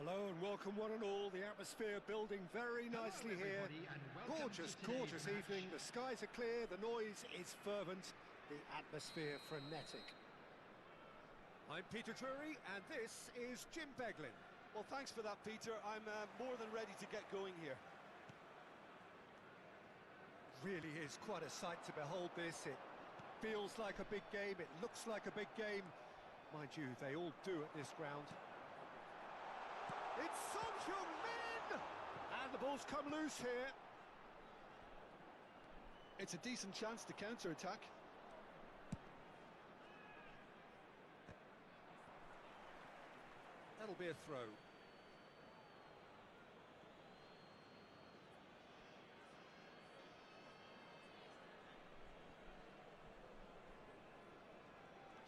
Hello and welcome one and all. The atmosphere building very nicely here. Gorgeous, gorgeous evening. The skies are clear, the noise is fervent, the atmosphere frenetic. I'm Peter Drury and this is Jim Beglin. Well, thanks for that, Peter. I'm more than ready to get going here. Really is quite a sight to behold this. It feels like a big game, it looks like a big game. Mind you, they all do at this ground. It's Son Heung-min! And the ball's come loose here. It's a decent chance to counter-attack. That'll be a throw.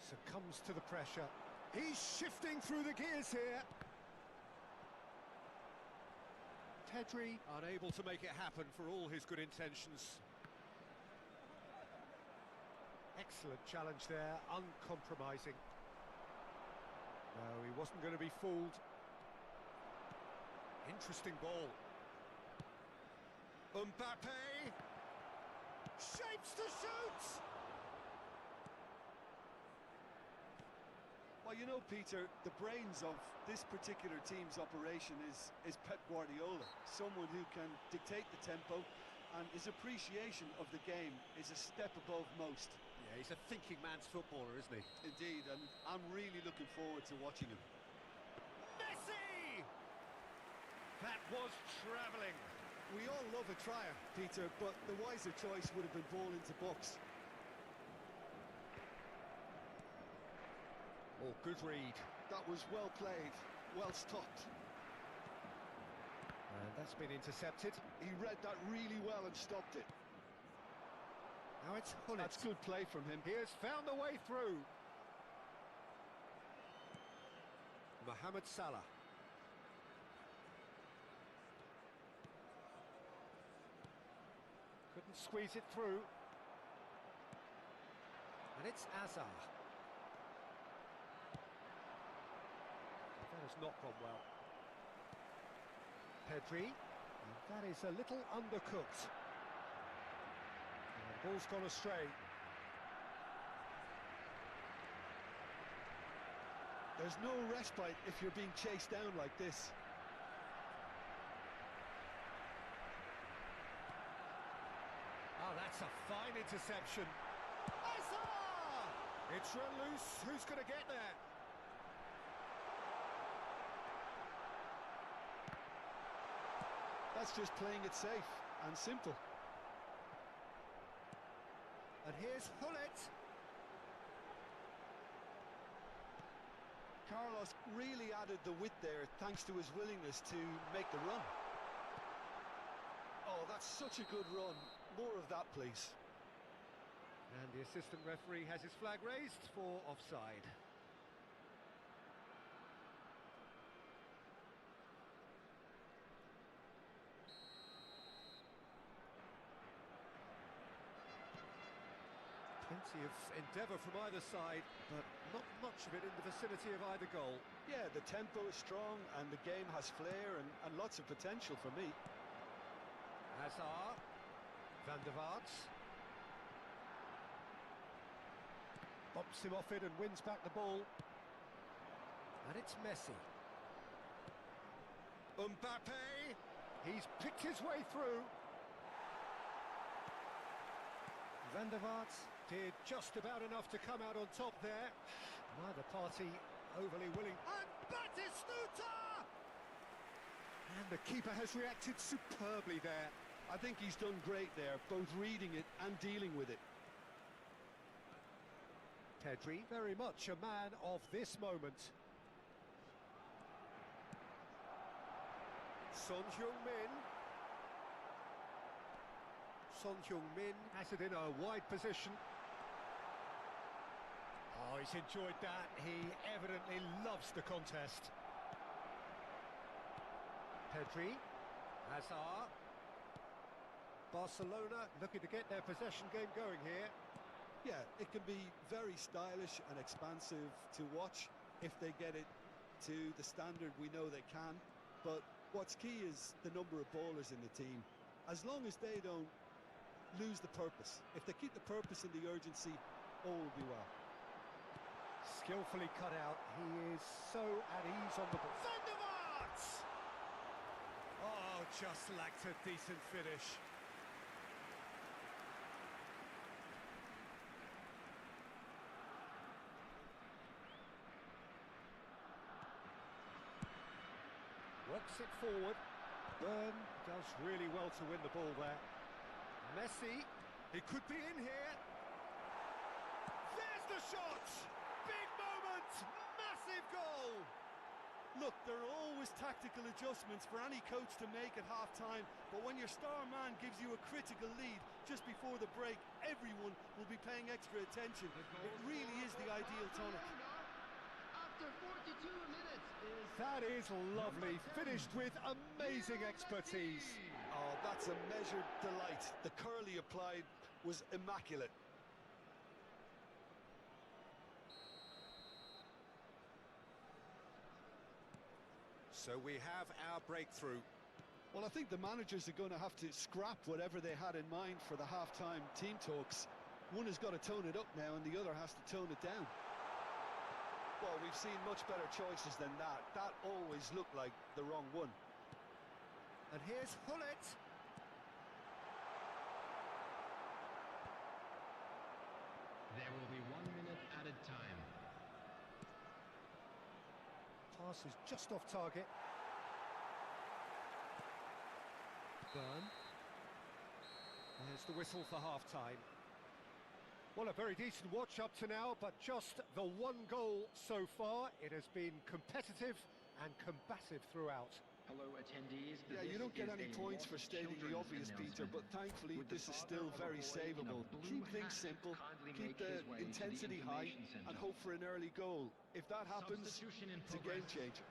Succumbs to the pressure. He's shifting through the gears here. Tedri unable to make it happen for all his good intentions. Excellent challenge there, uncompromising. No, he wasn't going to be fooled. Interesting ball. Mbappe shapes to shoot. Well, you know, Peter, the brains of this particular team's operation is Pep Guardiola, someone who can dictate the tempo, and his appreciation of the game is a step above most. Yeah, he's a thinking man's footballer, isn't he? Indeed, and I'm really looking forward to watching him. Messi! That was travelling. We all love a trier, Peter, but the wiser choice would have been ball into box. Oh, good read. That was well played, well stopped. And that's been intercepted. He read that really well and stopped it. Now it's Hullet. That's good play from him. He has found a way through. Mohamed Salah. Couldn't squeeze it through. And it's Azar. That has not gone well. Pedri, and that is a little undercooked. And the ball's gone astray. There's no respite if you're being chased down like this. Oh, that's a fine interception. Azar! It's run loose. Who's going to get there? That's just playing it safe and simple. And here's Hullet. Carlos really added the width there thanks to his willingness to make the run. Oh, that's such a good run. More of that, please. And the assistant referee has his flag raised for offside. Plenty of endeavour from either side, but not much of it in the vicinity of either goal. Yeah, the tempo is strong and the game has flair and lots of potential for me. Hazard, Van der Vaart. Bumps him off it and wins back the ball. And it's Messi. Mbappe! He's picked his way through. Van der Vaart did just about enough to come out on top there. Neither party overly willing. And Batistuta! And the keeper has reacted superbly there. I think he's done great there, both reading it and dealing with it. Pedri, very much a man of this moment. Son Heung-min. Son Heung-min has it in a wide position. Oh, he's enjoyed that. He evidently loves the contest. Pedri, Hazard. Barcelona looking to get their possession game going here. Yeah, it can be very stylish and expansive to watch if they get it to the standard we know they can. but what's key is the number of ballers in the team. As long as they don't lose the purpose, if they keep the purpose and the urgency, all will be well. Skillfully cut out. He is so at ease on the ball. Van der Vaart! Oh, just lacked a decent finish. Works it forward. Byrne does really well to win the ball there. Messi, he could be in here. There's the shot! Big moment! Massive goal! Look, there are always tactical adjustments for any coach to make at half-time, but when your star man gives you a critical lead just before the break, everyone will be paying extra attention. It really is the ideal tonic. After 42 minutes is... That is lovely, finished with amazing expertise. Oh, that's a measured delight. The curl he applied was immaculate. So we have our breakthrough. Well, I think the managers are going to have to scrap whatever they had in mind for the half-time team talks. One has got to tone it up now and the other has to tone it down. Well, we've seen much better choices than that. That always looked like the wrong one. And here's Hullet. There will be 1 minute added time. Pass is just off target. Byrne. There's the whistle for half-time. Well, a very decent watch up to now, but just the one goal so far. It has been competitive and combative throughout. Hello, attendees. Yeah, you don't get any points for stating the obvious, Peter, but thankfully this is still very savable. Keep things simple, keep the intensity high, and hope for an early goal. If that happens, it's a game changer.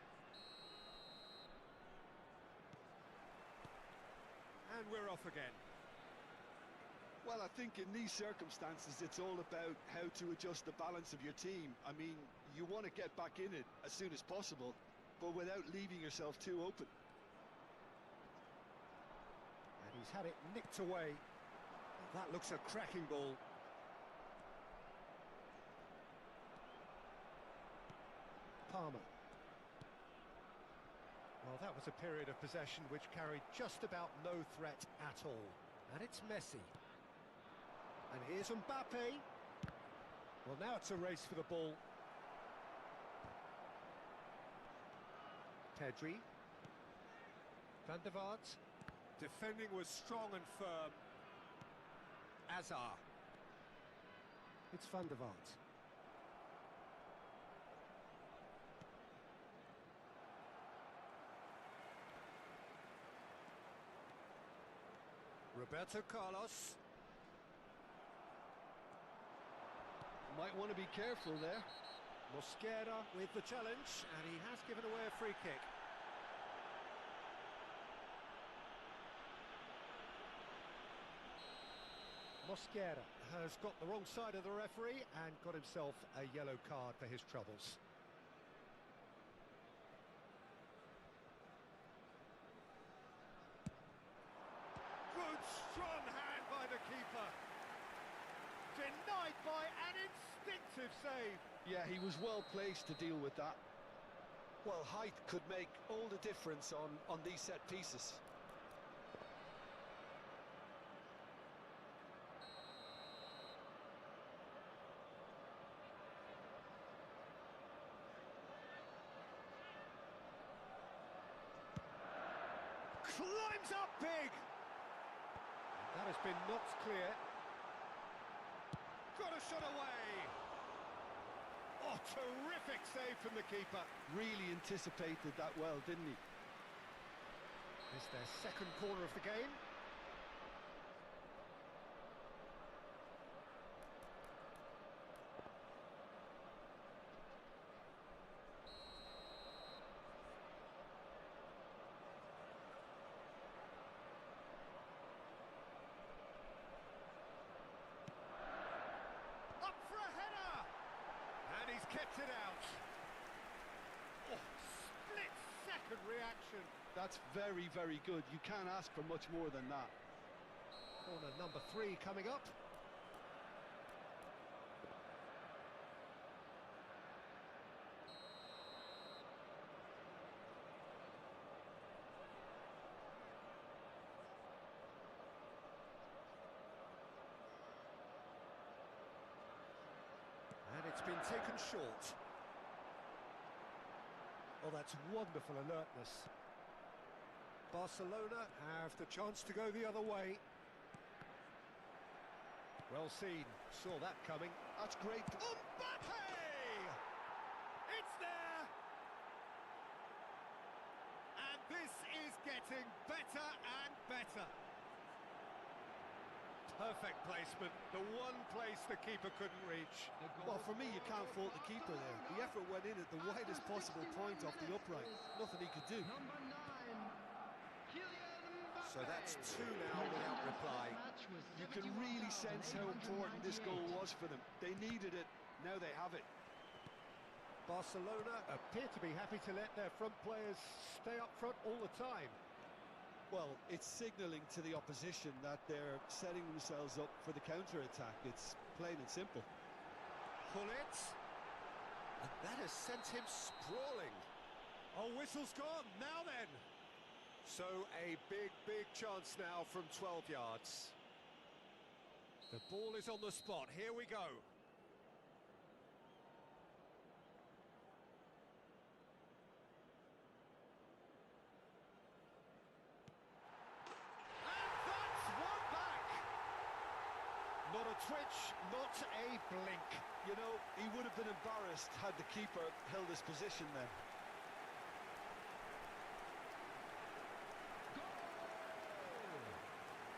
And we're off again. Well, I think in these circumstances, it's all about how to adjust the balance of your team. I mean, you want to get back in it as soon as possible, but without leaving yourself too open. And he's had it nicked away. That looks a cracking ball. Palmer. Well, that was a period of possession which carried just about no threat at all. And it's Messi. And here's Mbappe. Well, now it's a race for the ball. Pedri. Van der Vaart. Defending was strong and firm. Azar. It's Van der Vaart. Roberto Carlos. Might want to be careful there. Mosquera with the challenge, and he has given away a free kick. Mosquera has got the wrong side of the referee and got himself a yellow card for his troubles. Good strong hand by the keeper. Denied by an instinctive save. Yeah, he was well placed to deal with that. Well, height could make all the difference on these set pieces. Climbs up big. That has been knocked clear. Got a shot away. Oh, terrific save from the keeper. Really anticipated that well, didn't he? It's their second corner of the game. Up for a header. And he's kept it out. Oh, split second. second reaction. That's very, very good. You can't ask for much more than that. Corner number 3 coming up. And it's been taken short. Oh, that's wonderful alertness. Barcelona have the chance to go the other way. Well seen, saw that coming. That's great. Mbappe! It's there! And this is getting better and better. Perfect placement, the one place the keeper couldn't reach. Well, for me, you can't fault the keeper there. The effort went in at the widest possible point off the upright. Nothing he could do. Number 9, Kylian Mbappe. So that's 2 now without reply. You can really sense how important this goal was for them. They needed it, now they have it. Barcelona appear to be happy to let their front players stay up front all the time. Well, it's signalling to the opposition that they're setting themselves up for the counter-attack. It's plain and simple. Pull it. And that has sent him sprawling. Oh, whistle's gone. Now then. So a big, big chance now from 12 yards. The ball is on the spot. Here we go. Not a twitch, not a blink. You know, he would have been embarrassed had the keeper held his position then. Goal!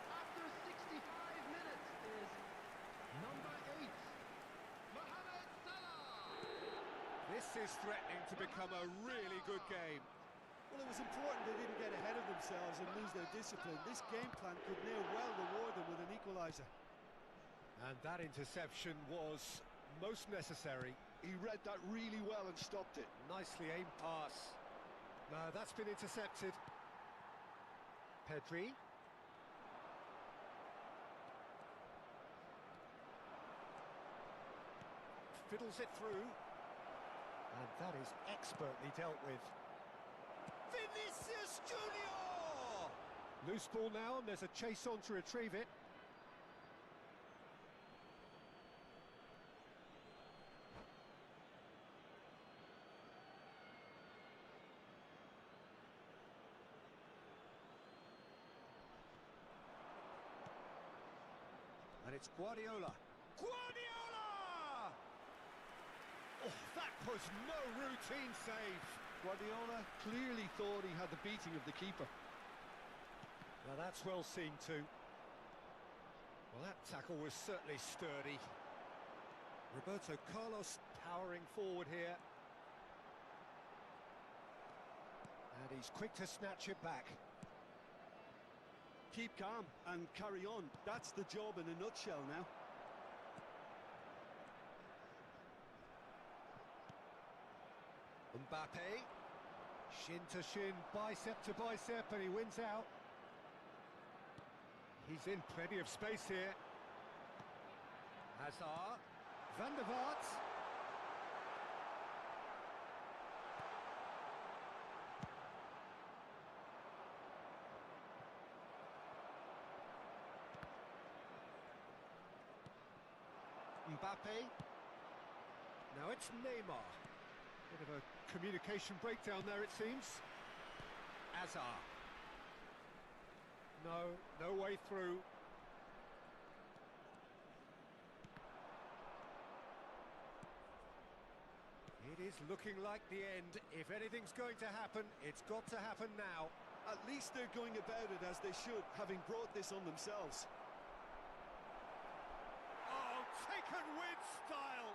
After 65 minutes is number 8, Mohamed Salah. This is threatening to become a really good game. Well, it was important they didn't get ahead of themselves and lose their discipline. This game plan could near well reward them with an equaliser. And that interception was most necessary. He read that really well and stopped it. Nicely aimed pass. No, that's been intercepted. Pedri. Fiddles it through. And that is expertly dealt with. Vinicius Junior! Loose ball now, and there's a chase on to retrieve it. And it's Guardiola. Guardiola! Oh, that was no routine save. Guardiola clearly thought he had the beating of the keeper. Now that's well seen too. Well, that tackle was certainly sturdy. Roberto Carlos powering forward here. And he's quick to snatch it back. Keep calm and carry on. That's the job in a nutshell now. Mbappe. Shin to shin, bicep to bicep, and he wins out. He's in plenty of space here. Hazard. Van der Vaart. Mbappe. Now it's Neymar. Bit of a communication breakdown there, it seems. Hazard. No way through. It is looking like the end. If anything's going to happen, it's got to happen now. At least they're going about it as they should, having brought this on themselves. Oh, taken with style.